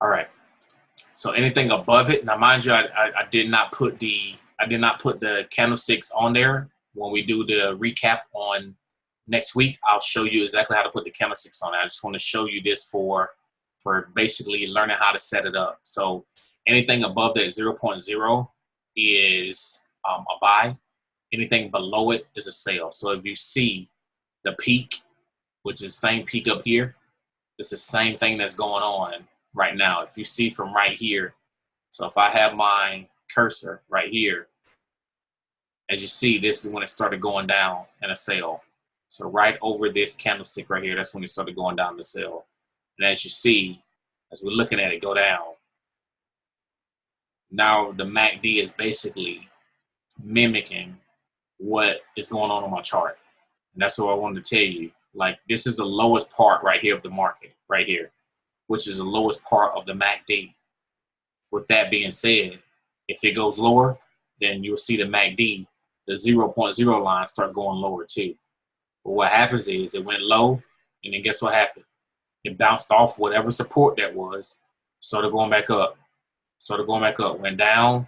All right. So anything above it. Now, mind you, I did not put the candlesticks on there. When we do the recap on next week, I'll show you exactly how to put the candlesticks on. I just want to show you this for basically learning how to set it up. So anything above that 0.0 is a buy. Anything below it is a sell. So if you see the peak, which is the same peak up here, it's the same thing that's going on right now. If you see from right here, so if I have my cursor right here, as you see, this is when it started going down in a sell. So right over this candlestick right here, that's when it started going down the sell. And as you see, as we're looking at it go down, now the MACD is basically mimicking what is going on my chart. And that's what I wanted to tell you. Like, this is the lowest part right here of the market, right here, which is the lowest part of the MACD. With that being said, if it goes lower, then you'll see the MACD, the 0.0 line, start going lower too. But what happens is it went low, and then guess what happened? It bounced off whatever support that was, started going back up, went down.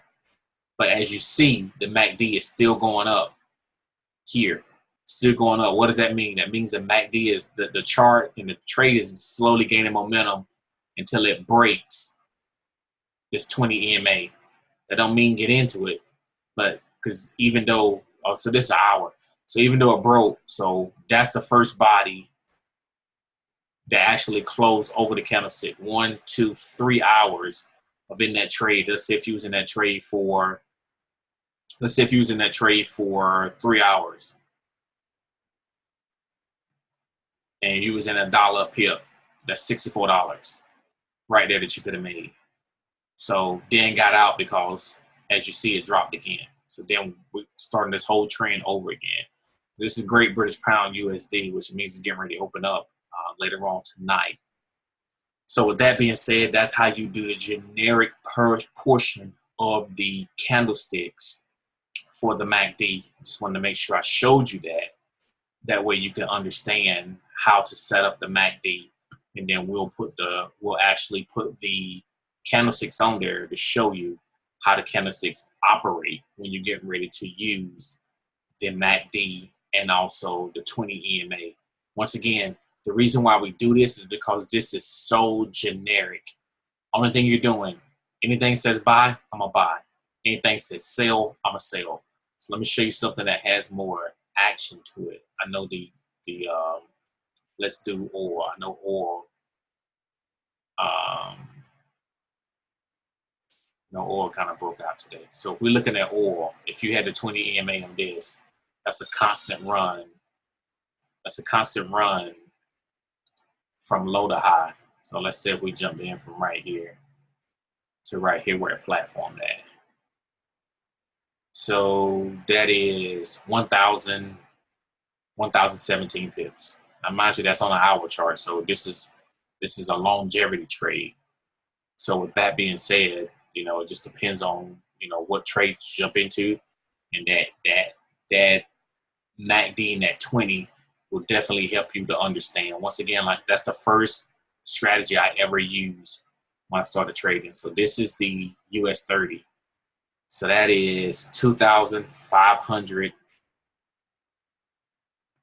But as you see, the MACD is still going up here, still going up. What does that mean? That means the MACD is the chart and the trade is slowly gaining momentum until it breaks this 20 EMA. That don't mean get into it, but because even though, so this is an hour. So even though it broke, so that's the first body that actually closed over the candlestick. 1, 2, 3 hours of in that trade. Let's say if you was in that trade for 3 hours. And you was in a dollar up here, that's $64 right there that you could have made. So then got out because, as you see, it dropped again. So then we're starting this whole trend over again. This is Great British Pound USD, which means it's getting ready to open up later on tonight. So with that being said, that's how you do the generic portion of the candlesticks for the MACD. Just wanted to make sure I showed you that. That way you can understand how to set up the MACD, and then we'll actually put the candlesticks on there to show you how the candlesticks operate when you're getting ready to use the MACD and also the 20 EMA. Once again, the reason why we do this is because this is so generic. Only thing you're doing, anything says buy, I'm gonna buy. Anything says sell, I'm gonna sell. So let me show you something that has more action to it. I know let's do oil. I know oil. Oil kind of broke out today. So if we're looking at oil, if you had the 20 EMA on this, that's a constant run. That's a constant run from low to high. So let's say if we jump in from right here to right here where it platformed at. So that is 1,017 pips. Now mind you, that's on an hour chart. So this is a longevity trade. So with that being said, it just depends on, what trade you jump into, and that MACD and that 20 will definitely help you to understand. Once again, like, that's the first strategy I ever use when I started trading. So this is the US 30. So that is 2,500.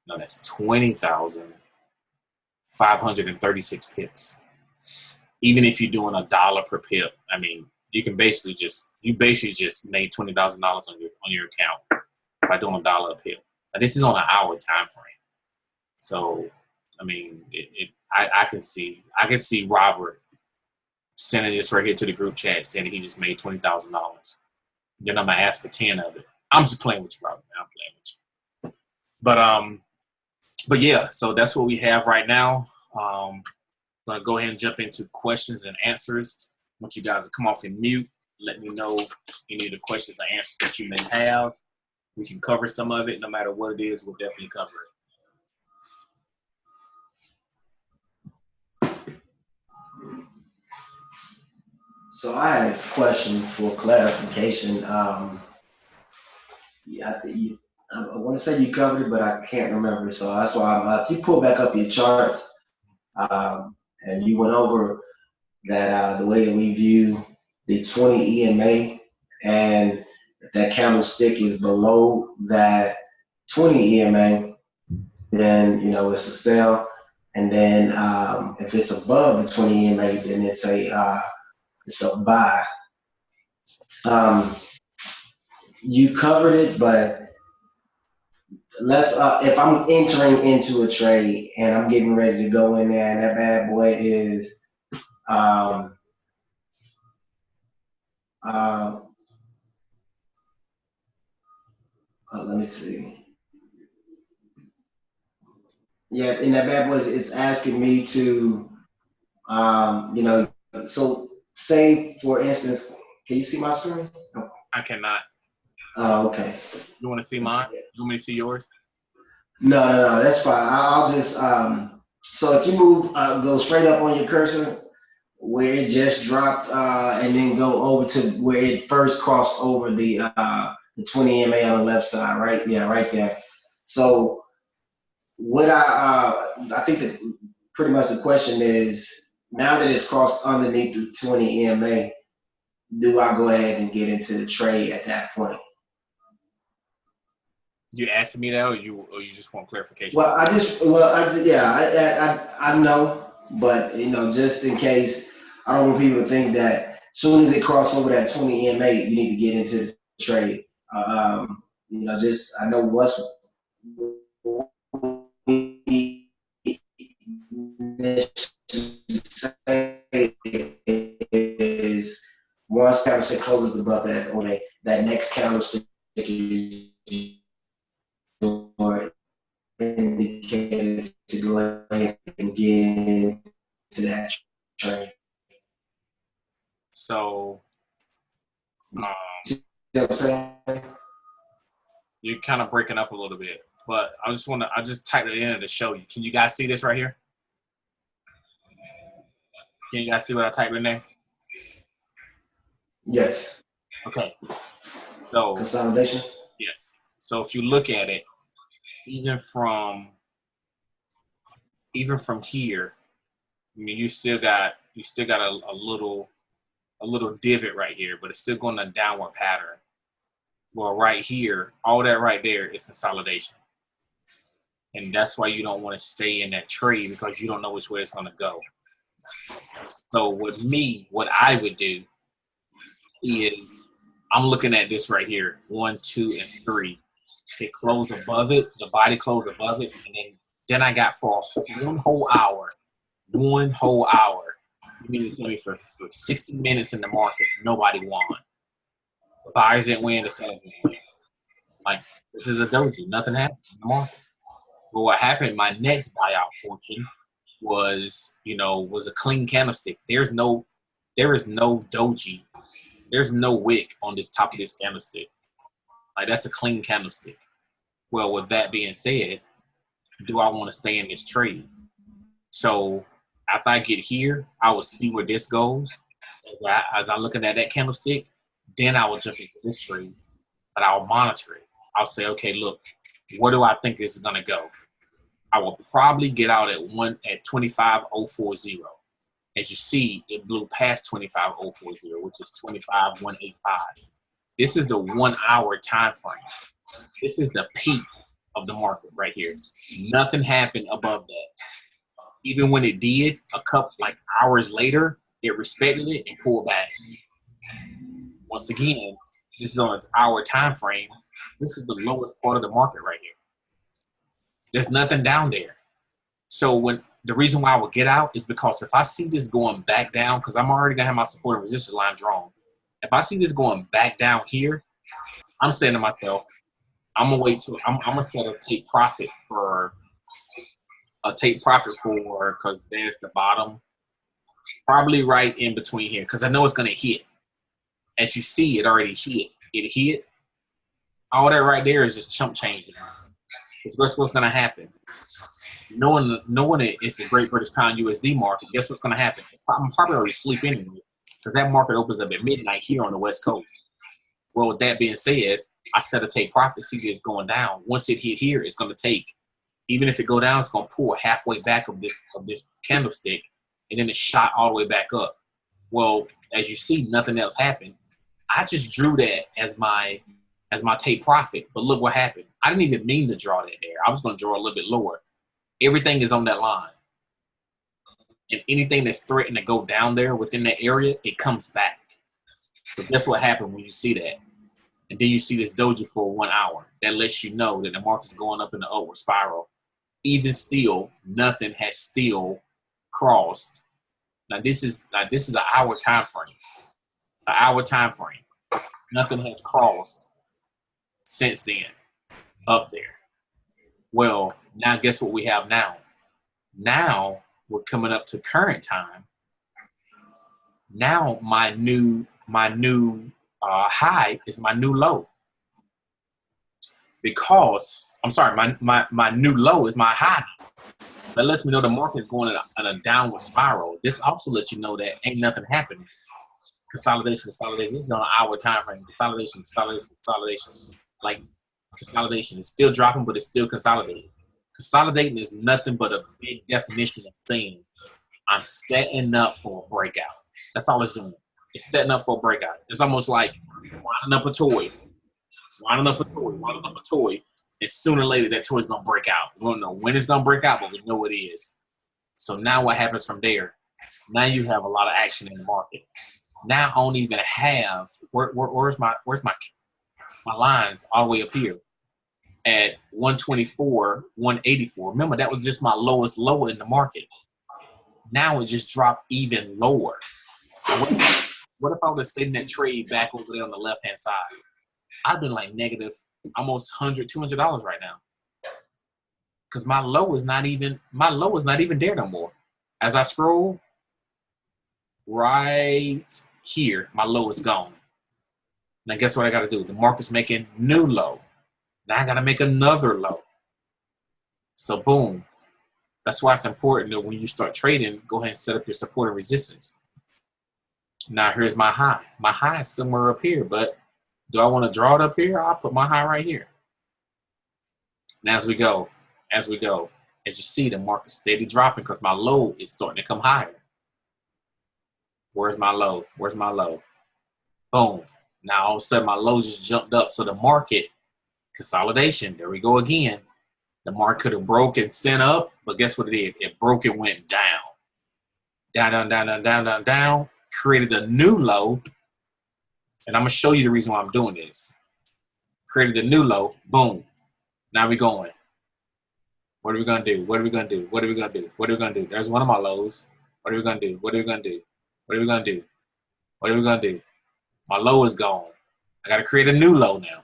No, that's 20,536 pips. Even if you're doing $1 per pip, I mean, you basically just made $20,000 on your account by doing $1 a pip. Now, this is on an hour time frame. So, I mean, I can see Robert sending this right here to the group chat saying that he just made $20,000. Then I'm gonna ask for 10 of it. I'm just playing with you, Robert. I'm playing with you. But yeah, so that's what we have right now. I'm gonna go ahead and jump into questions and answers. I want you guys to come off and mute. Let me know any of the questions or answers that you may have. We can cover some of it, no matter what it is. We'll definitely cover it. So I had a question for clarification. Yeah, I want to say you covered it, but I can't remember. So that's why if you pull back up your charts, and you went over that the way that we view the 20 EMA, and if that candlestick is below that 20 EMA, then it's a sell. And then if it's above the 20 EMA, then it's a buy. You covered it, but let's if I'm entering into a trade and I'm getting ready to go in there and that bad boy is let me see. Yeah, and that bad boy is asking me to so say for instance, can you see my screen? No. I cannot. Oh, okay. You want to see mine? You want me to see yours? No, that's fine. I'll just so if you move go straight up on your cursor where it just dropped and then go over to where it first crossed over the 20 EMA on the left side, right? Yeah, right there. So what I think that pretty much the question is, now that it's crossed underneath the 20 EMA, do I go ahead and get into the trade at that point? You asking me that, or you just want clarification? Well, I know, but just in case, I don't want people to think that as soon as it crosses over that 20 EMA, you need to get into the trade. Just I know what's is once candlestick closes above that on that next candlestick is indicated to go ahead and get into that trade. So, See what I'm saying? you're kind of breaking up a little bit, but I just typed it in to show you. Can you guys see this right here? Can you guys see what I typed in there? Yes. Okay. So Consolidation. yes. So if you look at it, even from here, I mean, you still got a little divot right here, but it's still going a downward pattern. Well, right here, all that right there is consolidation. And that's why you don't want to stay in that trade, because you don't know which way it's going to go. So with me, what I would do is I'm looking at this right here, 1, 2, and 3. It closed above it, the body closed above it, and then I got for one whole hour. You mean to tell me for 60 minutes in the market, nobody won. The buyers didn't win, the sellers didn't win. Like, this is a doji. Nothing happened in the market. But what happened, my next buyout portion was a clean candlestick. There is no doji. There's no wick on this top of this candlestick. Like, that's a clean candlestick. Well, with that being said, do I want to stay in this trade? So after I get here, I will see where this goes. As I looking at that candlestick, then I will jump into this trade, but I'll monitor it. I'll say, okay, look, where do I think this is going to go? I will probably get out at 25,040. As you see, it blew past 25,040, which is 25,185. This is the 1 hour time frame. This is the peak of the market right here. Nothing happened above that. Even when it did, a couple like hours later, it respected it and pulled back. Once again, this is on an hour time frame. This is the lowest part of the market right here. There's nothing down there. So when the reason why I would get out is because if I see this going back down, because I'm already gonna have my support and resistance line drawn. If I see this going back down here, I'm saying to myself, I'm gonna wait till I'm gonna set a take profit for because there's the bottom, probably right in between here, because I know it's gonna hit. As you see, it already hit. It hit. All that right there is just chump changing. That's what's gonna happen. Knowing it's a Great British Pound USD market, guess what's gonna happen? I'm probably already asleep anyway, because that market opens up at midnight here on the West Coast. Well, with that being said, I set a take profit. See it's going down. Once it hit here, it's gonna take. Even if it go down, it's gonna pull halfway back of this candlestick, and then it shot all the way back up. Well, as you see, nothing else happened. I just drew that as my take profit. But look what happened. I didn't even mean to draw that there. I was gonna draw a little bit lower. Everything is on that line. And anything that's threatened to go down there within that area, it comes back. So guess what happened when you see that? And then you see this doji for 1 hour. That lets you know that the market's going up in the upward spiral. Even still, nothing has still crossed. Now this is an hour time frame. An hour time frame. Nothing has crossed since then up there. Well, now guess what we have now? Now we're coming up to current time. Now my new high is my new low. Because I'm sorry, my new low is my high. That lets me know the market is going in a downward spiral. This also lets you know that ain't nothing happening. Consolidation. This is on an hour time frame. Consolidation. Like consolidation is still dropping, but it's still consolidating. Consolidating is nothing but a big definition of saying I'm setting up for a breakout. That's all it's doing. It's setting up for a breakout. It's almost like winding up a toy. And sooner or later, that toy's going to break out. We don't know when it's going to break out, but we know it is. So now what happens from there? Now you have a lot of action in the market. Now I don't even have where's my lines all the way up here at 124, 184. Remember, that was just my lowest low in the market. Now it just dropped even lower. What if I would have stayed in that trade back over there on the left-hand side? I've been like negative almost $100, $200 right now. Because my low is not even there no more. As I scroll right here, my low is gone. Now guess what I gotta do? The market's making new low. Now I gotta make another low. So boom. That's why it's important that when you start trading, go ahead and set up your support and resistance. Now here's my high. My high is somewhere up here, but do I want to draw it up here? I'll put my high right here. Now as we go, as you see, the market's steady dropping because my low is starting to come higher. Where's my low? Boom. Now all of a sudden my low just jumped up. So the market, consolidation, there we go again. The market could have broke and sent up, but guess what it did? It broke and went down. Down. Created a new low. And I'm going to show you the reason why I'm doing this. Created a new low. Boom. Now we're going. What are we going to do? There's one of my lows. What are we going to do? My low is gone. I got to create a new low now.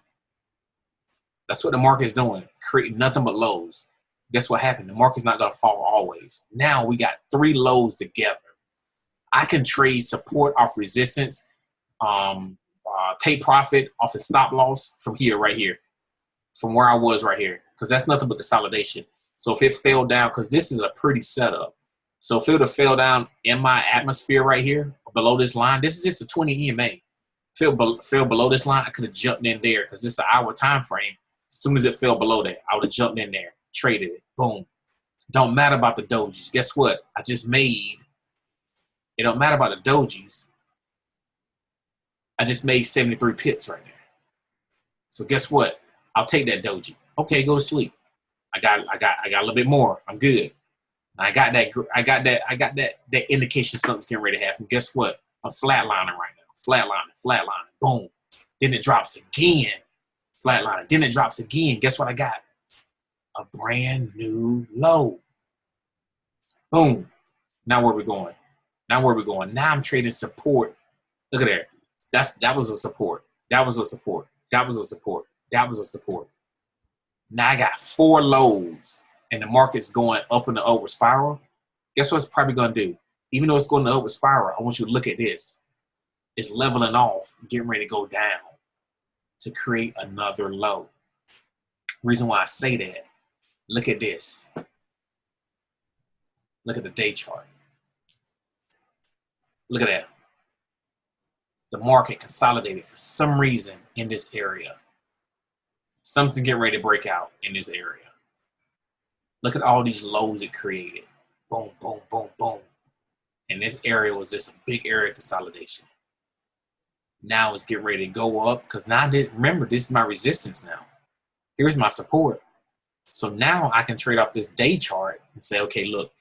That's what the market's doing. Creating nothing but lows. Guess what happened? The market's not going to fall always. Now we got 3 lows together. I can trade support off resistance, take profit off a stop loss from here, right here, from where I was right here, because that's nothing but consolidation. So if it fell down, because this is a pretty setup. So if it would have fell down in my atmosphere right here, below this line, this is just a 20 EMA. Fell below this line, I could have jumped in there because it's an hour time frame. As soon as it fell below that, I would have jumped in there, traded it, boom. Don't matter about the dojis. Guess what? I just made It don't matter about the dojis. I just made 73 pips right there. So guess what? I'll take that doji. Okay, go to sleep. I got a little bit more. I'm good. I got that indication something's getting ready to happen. Guess what? I'm flatlining right now. Flatlining. Boom. Then it drops again. Flatlining. Then it drops again. Guess what I got? A brand new low. Boom. Now where we going? Now I'm trading support. Look at there. That was a support. That was a support. Now I got 4 lows and the market's going up in the upward spiral. Guess what it's probably going to do? Even though it's going in the upward spiral, I want you to look at this. It's leveling off, getting ready to go down to create another low. Reason why I say that, look at this. Look at the day chart. Look at that. The market consolidated for some reason in this area. Something's getting ready to break out in this area. Look at all these lows it created. Boom, boom, boom, boom. And this area was just a big area of consolidation. Now it's getting ready to go up because now remember, this is my resistance now. Here's my support. So now I can trade off this day chart and say, okay, look,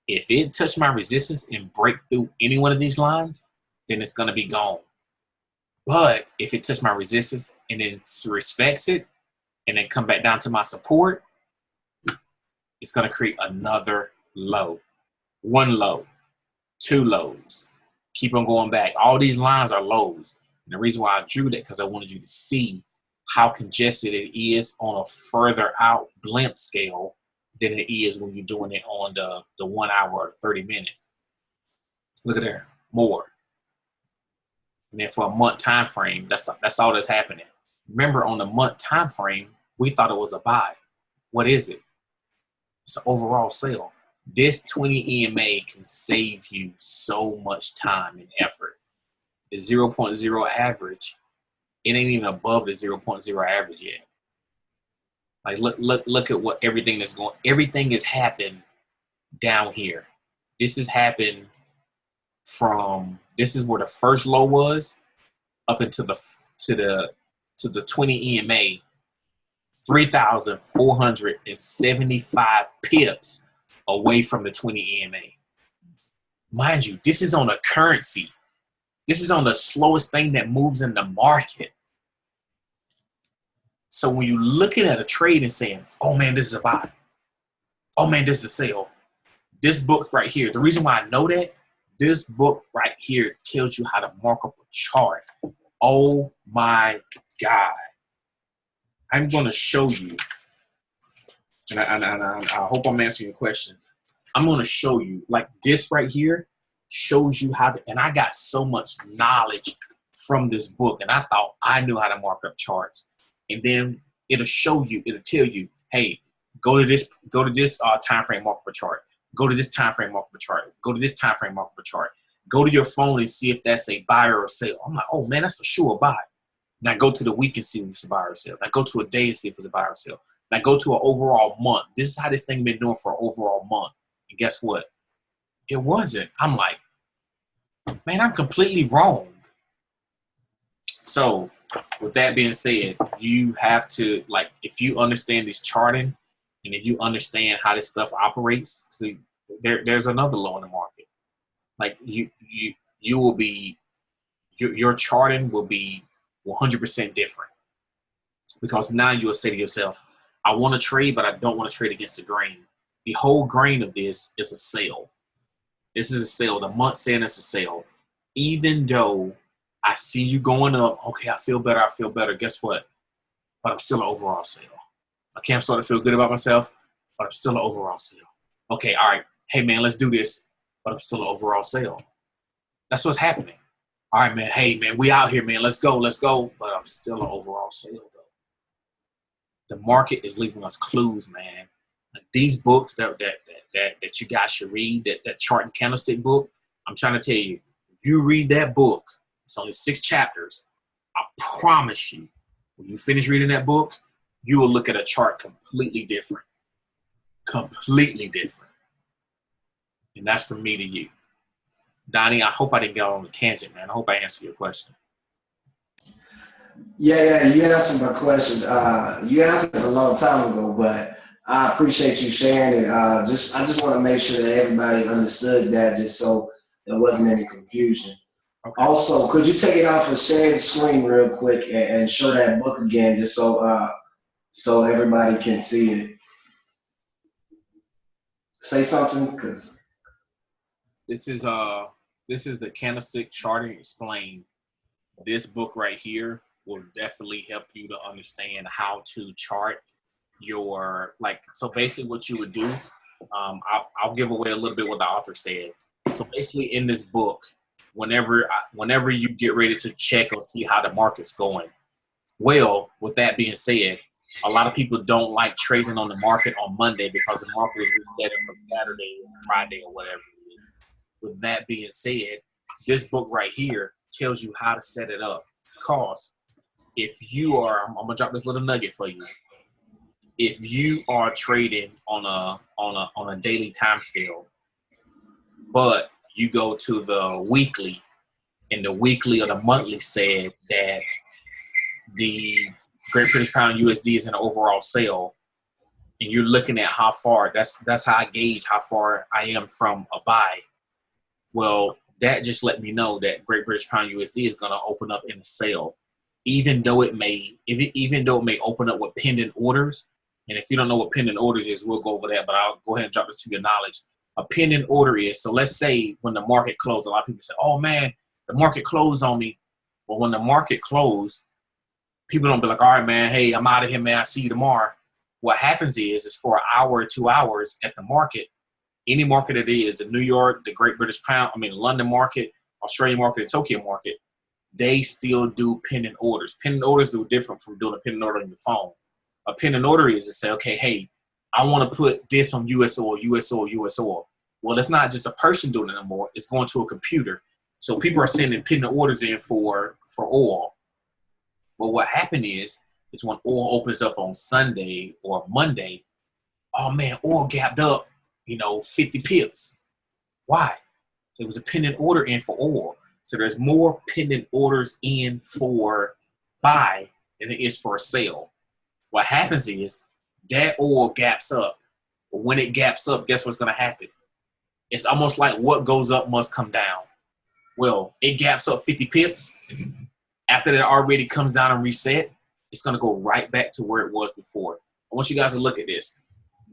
if it touched my resistance and break through any one of these lines, then it's going to be gone. But if it touched my resistance and then respects it and then come back down to my support, it's going to create another low. 1 low, 2 lows. Keep on going back. All these lines are lows. And the reason why I drew that because I wanted you to see how congested it is on a further out blimp scale than it is when you're doing it on the 1 hour or 30 minute. Look at there, more. And then for a month time frame, that's all that's happening. Remember, on the month time frame, we thought it was a buy. What is it? It's an overall sale. This 20 EMA can save you so much time and effort. The 0.0 average, it ain't even above the 0.0 average yet. Like look at what everything is going. Everything has happened down here. This has happened from, this is where the first low was up into the 20 EMA, 3,475 pips away from the 20 EMA. Mind you, this is on a currency. This is on the slowest thing that moves in the market. So when you're looking at a trade and saying, oh man, this is a buy. Oh man, this is a sale. This book right here, the reason why I know that, this book right here tells you how to mark up a chart. Oh my God. I'm going to show you, and I hope I'm answering your question. I'm going to show you, like this right here shows you how to, and I got so much knowledge from this book, and I thought I knew how to mark up charts. And then it'll show you, it'll tell you, hey, go to this time frame mark up a chart. Go to this time frame mark up a chart. Go to this time frame mark up a chart. Go to your phone and see if that's a buy or a sale. I'm like, oh man, that's for sure a buy. Now go to the week and see if it's a buy or a sale. Now go to a day and see if it's a buy or a sale. Now go to an overall month. This is how this thing been doing for an overall month. And guess what? It wasn't. I'm like, man, I'm completely wrong. So with that being said, you have to, like, if you understand this charting and if you understand how this stuff operates, see, there's another low in the market. Like you will be, your charting will be 100% different, because now you will say to yourself, I want to trade, but I don't want to trade against the grain. The whole grain of this is a sale. This is a sale. The month saying it's a sale. Even though I see you going up, okay, I feel better. Guess what? But I'm still an overall sale. Okay, I'm starting to feel good about myself, but I'm still an overall sale. Okay, all right. Hey, man, let's do this, but I'm still an overall sale. That's what's happening. All right, man. Hey, man, we out here, man. Let's go. But I'm still an overall sale, though. The market is leaving us clues, man. Like these books that you guys should read, that chart and candlestick book, I'm trying to tell you, if you read that book, it's only 6 chapters. I promise you, when you finish reading that book, you will look at a chart completely different. Completely different. And that's from me to you. Donnie, I hope I didn't get on a tangent, man. I hope I answered your question. Yeah, you answered my question. You answered it a long time ago, but I appreciate you sharing it. I just want to make sure that everybody understood that, just so there wasn't any confusion. Okay. Also, could you take it off and share the screen real quick and show that book again, just so everybody can see it? Say something, cause This is the Candlestick Charting Explained. This book right here will definitely help you to understand how to chart your, like, so basically what you would do, I'll give away a little bit what the author said. So basically in this book, whenever you get ready to check or see how the market's going, well, with that being said, a lot of people don't like trading on the market on Monday because the market is resetting for Saturday or Friday or whatever it is. With that being said, this book right here tells you how to set it up. Because if you are, I'm gonna drop this little nugget for you. If you are trading on a daily time scale, but you go to the weekly, and the weekly or the monthly said that the Great British Pound USD is an overall sale, and you're looking at how far, that's how I gauge how far I am from a buy. Well, that just let me know that Great British Pound USD is going to open up in a sale, even though it may open up with pending orders. And if you don't know what pending orders is, we'll go over that, but I'll go ahead and drop it to your knowledge. A pending order is, so let's say when the market closed, a lot of people say, oh man, the market closed on me. Well, when the market closed, people don't be like, all right, man, hey, I'm out of here, man. I'll see you tomorrow. What happens is for an hour or 2 hours at the market, any market it is, the New York, the Great British Pound, London market, Australian market, and Tokyo market, they still do pending orders. Pending orders are different from doing a pending order on your phone. A pending order is to say, okay, hey, I want to put this on US oil, US oil, US oil. Well, it's not just a person doing it anymore. It's going to a computer. So people are sending pending orders in for oil. But what happened is when oil opens up on Sunday or Monday, oh man, oil gapped up, 50 pips. Why? There was a pending order in for oil. So there's more pending orders in for buy than it is for a sale. What happens is that oil gaps up. But when it gaps up, guess what's going to happen? It's almost like what goes up must come down. Well, it gaps up 50 pips. After that already comes down and reset, it's going to go right back to where it was before. I want you guys to look at this.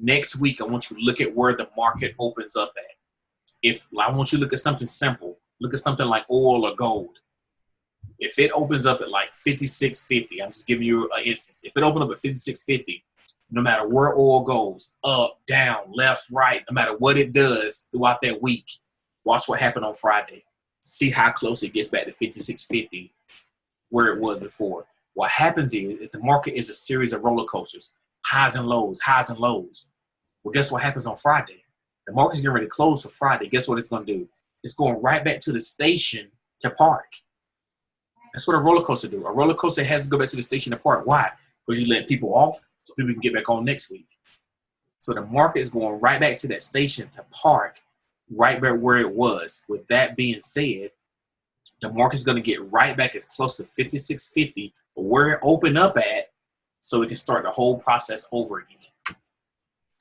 Next week, I want you to look at where the market opens up at. I want you to look at something simple. Look at something like oil or gold. If it opens up at like 56.50, I'm just giving you an instance. If it opens up at 56.50, no matter where oil goes, up, down, left, right, no matter what it does throughout that week, watch what happened on Friday. See how close it gets back to 56.50 where it was before. What happens is the market is a series of roller coasters, highs and lows, highs and lows. Well, guess what happens on Friday? The market's getting ready to close for Friday. Guess what it's going to do? It's going right back to the station to park. That's what a roller coaster do. A roller coaster has to go back to the station to park. Why? Because you let people off so people can get back on next week. So the market is going right back to that station to park right back where it was. With that being said, the market's going to get right back as close to 56.50 where it opened up at, so we can start the whole process over again.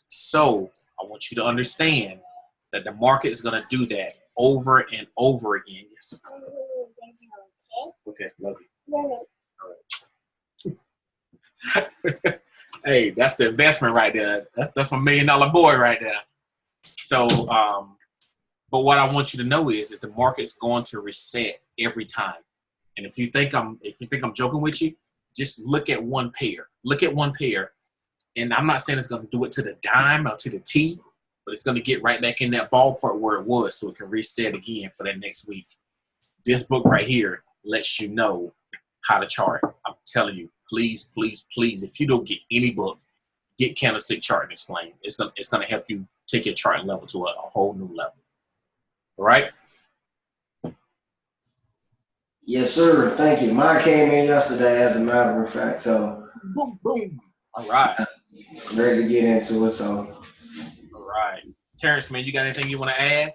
So I want you to understand that the market is going to do that over and over again. Yes. Okay, love you. All right. Hey, that's the investment right there. That's my $1 million boy right there. So, but what I want you to know is the market's going to reset every time. And if you think I'm joking with you, just look at one pair. Look at one pair. And I'm not saying it's going to do it to the dime or to the T, but it's going to get right back in that ballpark where it was so it can reset again for that next week. This book right here lets you know how to chart. I'm telling you, please, please, please, if you don't get any book, get Candlestick Charting Explained. It's gonna help you take your charting level to a whole new level. All right? yes, sir. Thank you. Mine came in yesterday, as a matter of fact. So Boom, boom. All right. I'm ready to get into it. So All right. Terrence, man, you got anything you want to add?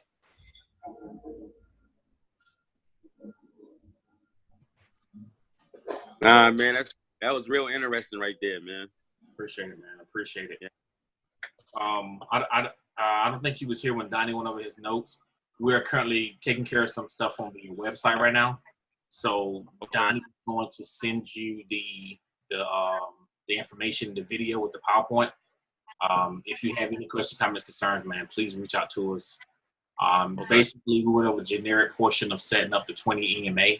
Nah, man, that was real interesting right there, man. Appreciate it, man. Appreciate it. I don't think he was here when Donnie went over his notes. We're currently taking care of some stuff on the website right now. So Donnie is going to send you the information, the video with the PowerPoint. If you have any questions, comments, concerns, man, please reach out to us. Basically, we went over the generic portion of setting up the 20 EMA.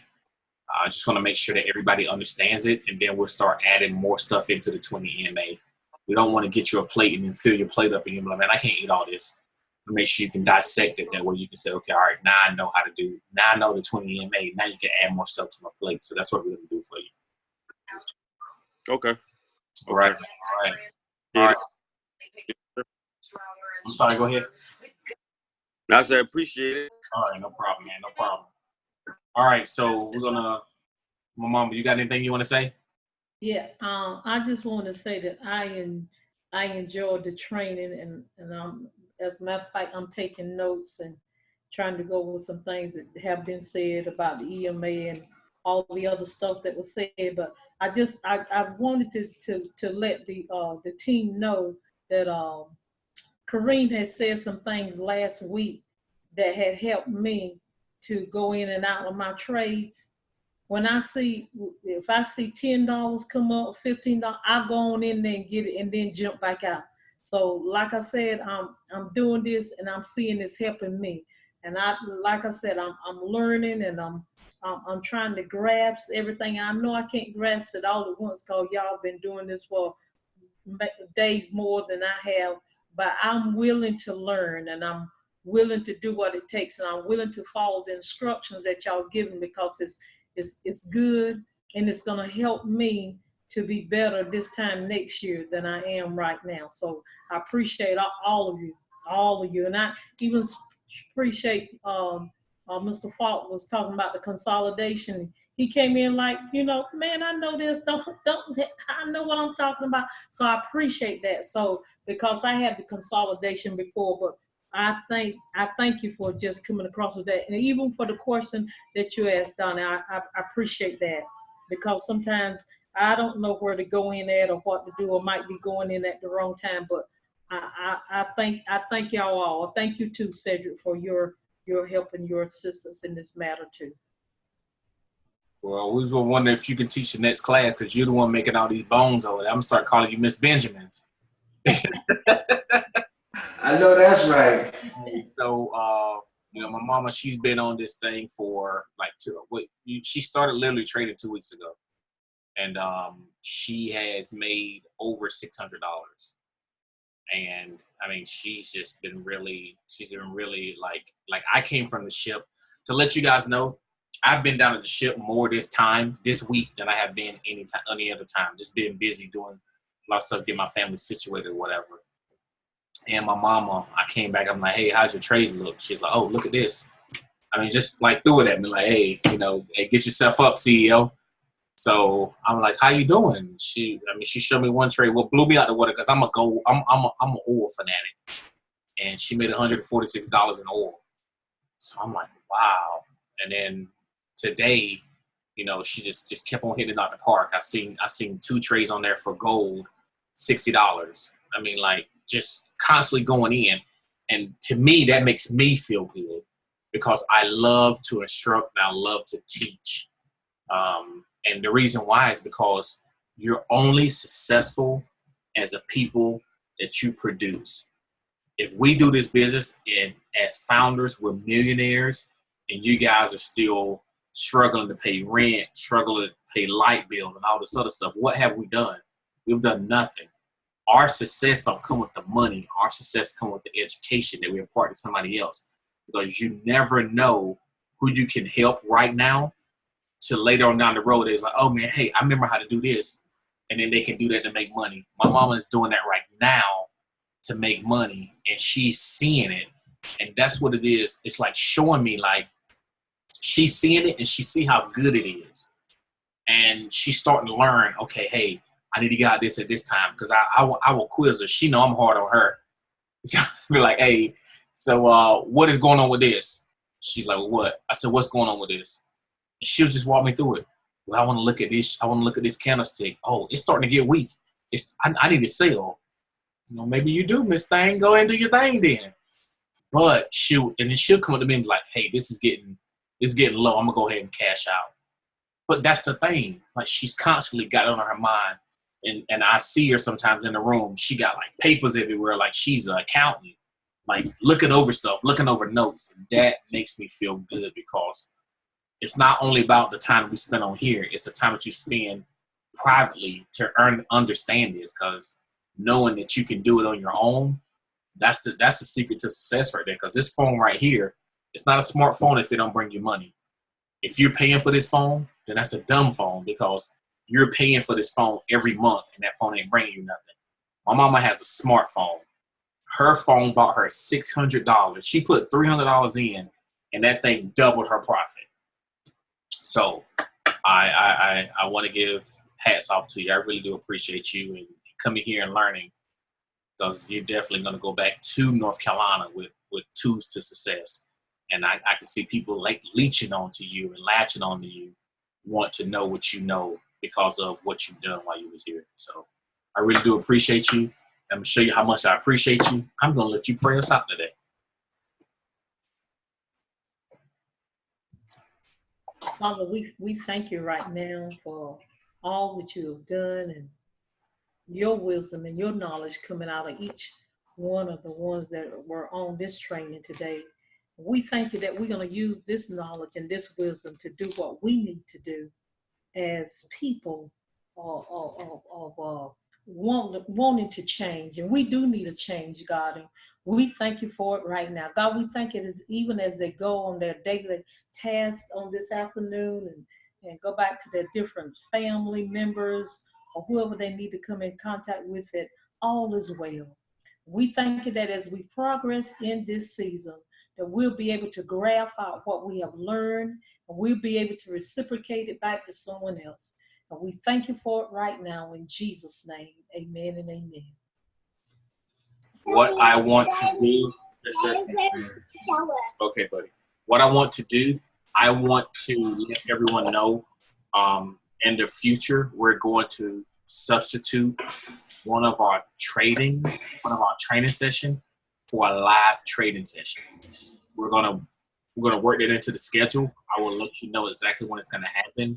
I just want to make sure that everybody understands it, and then we'll start adding more stuff into the 20 EMA. We don't want to get you a plate and then fill your plate up and you're like, man, I can't eat all this. Make sure you can dissect it. That way you can say, okay, all right, now I know how to do. Now I know the 20 EMA. Now you can add more stuff to my plate. So that's what we're going to do for you. Okay. All right. All right. I'm sorry, go ahead. I said appreciate it. All right, no problem, man. No problem. All right, so we're gonna. My mom, you got anything you want to say? Yeah, I just want to say that I enjoyed the training, and as a matter of fact, I'm taking notes and trying to go over some things that have been said about the EMA and all the other stuff that was said. But I wanted to let the team know that Kareem had said some things last week that had helped me to go in and out of my trades. If I see $10 come up, $15, I go on in there and get it and then jump back out. So like I said, I'm doing this and I'm seeing this helping me. And like I said, I'm learning and I'm trying to grasp everything. I know I can't grasp it all at once because y'all been doing this for days more than I have, but I'm willing to learn and I'm willing to do what it takes and I'm willing to follow the instructions that y'all give me because it's good and it's going to help me to be better this time next year than I am right now. So I appreciate all of you. And I even appreciate Mr. Falk was talking about the consolidation. He came in like, man, I know this, I know what I'm talking about. So I appreciate that. So because I had the consolidation before, but I thank you for just coming across with that. And even for the question that you asked, Donnie, I appreciate that because sometimes I don't know where to go in at or what to do or might be going in at the wrong time. But I thank y'all all. Thank you too, Cedric, for your help and your assistance in this matter too. Well, we was wondering if you can teach the next class because you're the one making all these bones over there. I'm gonna start calling you Miss Benjamins. I know that's right. So, my mama, she's been on this thing for she started literally trading 2 weeks ago. And she has made over $600. And I mean, she's been really like I came from the ship. To let you guys know, I've been down at the ship more this week than I have been any other time. Just being busy doing a lot of stuff, getting my family situated or whatever. And my mama, I came back, I'm like, hey, how's your trade look? She's like, oh, look at this. I mean, just like threw it at me like, hey, hey, get yourself up, CEO. So I'm like, how you doing? She showed me one trade. What blew me out the water because I'm an oil fanatic. And she made $146 in oil. So I'm like, wow. And then today, she just kept on hitting it out the park. I seen 2 trades on there for gold, $60. I mean, like just constantly going in. And to me, that makes me feel good because I love to instruct and I love to teach. And the reason why is because you're only successful as a people that you produce. If we do this business and as founders, we're millionaires and you guys are still struggling to pay rent, struggling to pay light bill and all this other stuff, what have we done? We've done nothing. Our success don't come with the money. Our success come with the education that we impart to somebody else because you never know who you can help right now to later on down the road. It's like, oh man, hey, I remember how to do this. And then they can do that to make money. My mama is doing that right now to make money and she's seeing it. And that's what it is. It's like showing me like she's seeing it and she see how good it is. And she's starting to learn, okay, hey, I need to get out this at this time because I will quiz her. She know I'm hard on her. So I'll be like, hey, so what is going on with this? She's like, what? I said, what's going on with this? And she'll just walk me through it. Well, I want to look at this. I want to look at this candlestick. Oh, it's starting to get weak. I need to sell. You know, maybe you do, Miss Thing. Go ahead and do your thing then. But and then she'll come up to me and be like, hey, this is getting low. I'm gonna go ahead and cash out. But that's the thing. Like, she's constantly got it on her mind. And I see her sometimes in the room. She got like papers everywhere, like she's an accountant, like looking over stuff, looking over notes. And that makes me feel good, because it's not only about the time we spend on here, it's the time that you spend privately to understand this, because knowing that you can do it on your own, that's the secret to success right there. Because this phone right here, it's not a smartphone if it don't bring you money. If you're paying for this phone, then that's a dumb phone, because you're paying for this phone every month and that phone ain't bringing you nothing. My mama has a smartphone. Her phone bought her $600. She put $300 in, and that thing doubled her profit. So I want to give hats off to you. I really do appreciate you and coming here and learning, because you're definitely going to go back to North Carolina with tools to success. And I can see people like leeching onto you and latching onto you, want to know what you know because of what you've done while you was here. So I really do appreciate you. I'm going to show you how much I appreciate you. I'm going to let you pray us out today. Father, we thank you right now for all that you have done, and your wisdom and your knowledge coming out of each one of the ones that were on this training today. We thank you that we're going to use this knowledge and this wisdom to do what we need to do as people of wanting to change. And we do need a change, God. And we thank you for it right now. God, we thank it even as they go on their daily tasks on this afternoon and go back to their different family members or whoever they need to come in contact with, it all is well. We thank you that as we progress in this season, that we'll be able to graph out what we have learned, and we'll be able to reciprocate it back to someone else. And we thank you for it right now in Jesus' name. Amen and amen. What I want to do, okay, buddy. What I want to do, I want to let everyone know in the future, we're going to substitute one of our training session for a live trading session. We're gonna work that into the schedule. I will let you know exactly when it's gonna happen.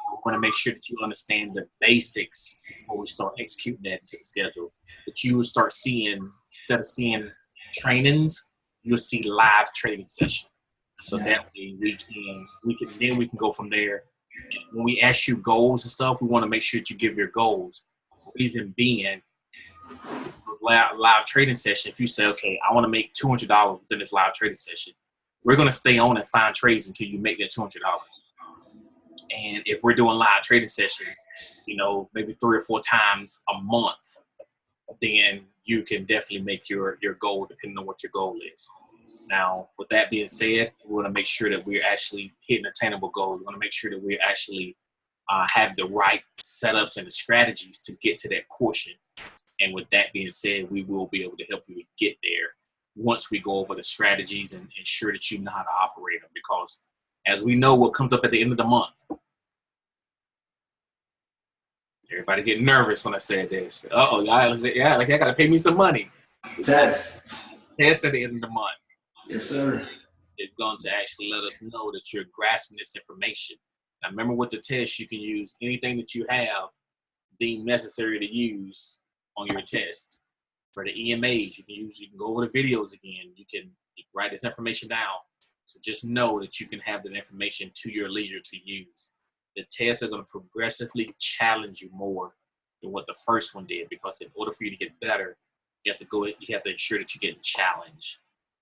I want to make sure that you understand the basics before we start executing that into the schedule. That you will start seeing, instead of seeing trainings, you'll see live trading session. So that way we can go from there. And when we ask you goals and stuff, we want to make sure that you give your goals. Reason being, live trading session, if you say, okay, I want to make $200 within this live trading session, we're going to stay on and find trades until you make that $200. And if we're doing live trading sessions, maybe 3 or 4 times a month, then you can definitely make your goal depending on what your goal is. Now, with that being said, we want to make sure that we're actually hitting attainable goals. We want to make sure that we actually have the right setups and the strategies to get to that portion. And with that being said, we will be able to help you get there once we go over the strategies and ensure that you know how to operate them. Because as we know, what comes up at the end of the month, everybody get nervous when I said this. Uh-oh, yeah, like I got to pay me some money. Test at the end of the month. Yes, sir. It's going to actually let us know that you're grasping this information. Now, remember, with the test, you can use anything that you have deemed necessary to use on your test. For the EMAs, you can go over the videos again. You can write this information down. So just know that you can have that information to your leisure to use. The tests are going to progressively challenge you more than what the first one did, because in order for you to get better, you have to ensure that you're getting challenged.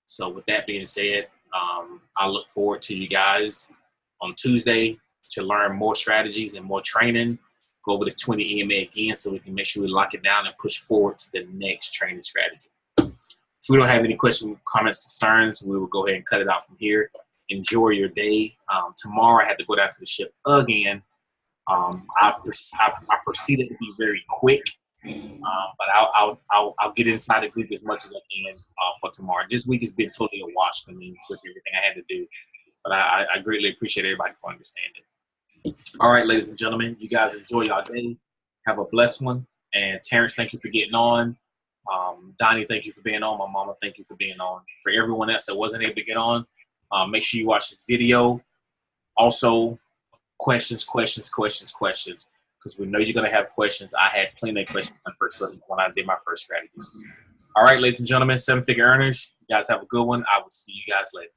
So with that being said, I look forward to you guys on Tuesday to learn more strategies and more training. Go over this 20 EMA again so we can make sure we lock it down and push forward to the next training strategy. If we don't have any questions, comments, concerns, we will go ahead and cut it out from here. Enjoy your day. Tomorrow I have to go down to the ship again. I foresee it to be very quick, but I'll get inside the group as much as I can for tomorrow. This week has been totally a wash for me with everything I had to do, but I greatly appreciate everybody for understanding. All right, ladies and gentlemen, you guys enjoy your day. Have a blessed one. And Terrence, thank you for getting on. Donnie, thank you for being on. My mama, thank you for being on. For everyone else that wasn't able to get on, make sure you watch this video. Also, questions, because we know you're going to have questions. I had plenty of questions when I did my first strategies. All right, ladies and gentlemen, 7-figure earners, you guys have a good one. I will see you guys later.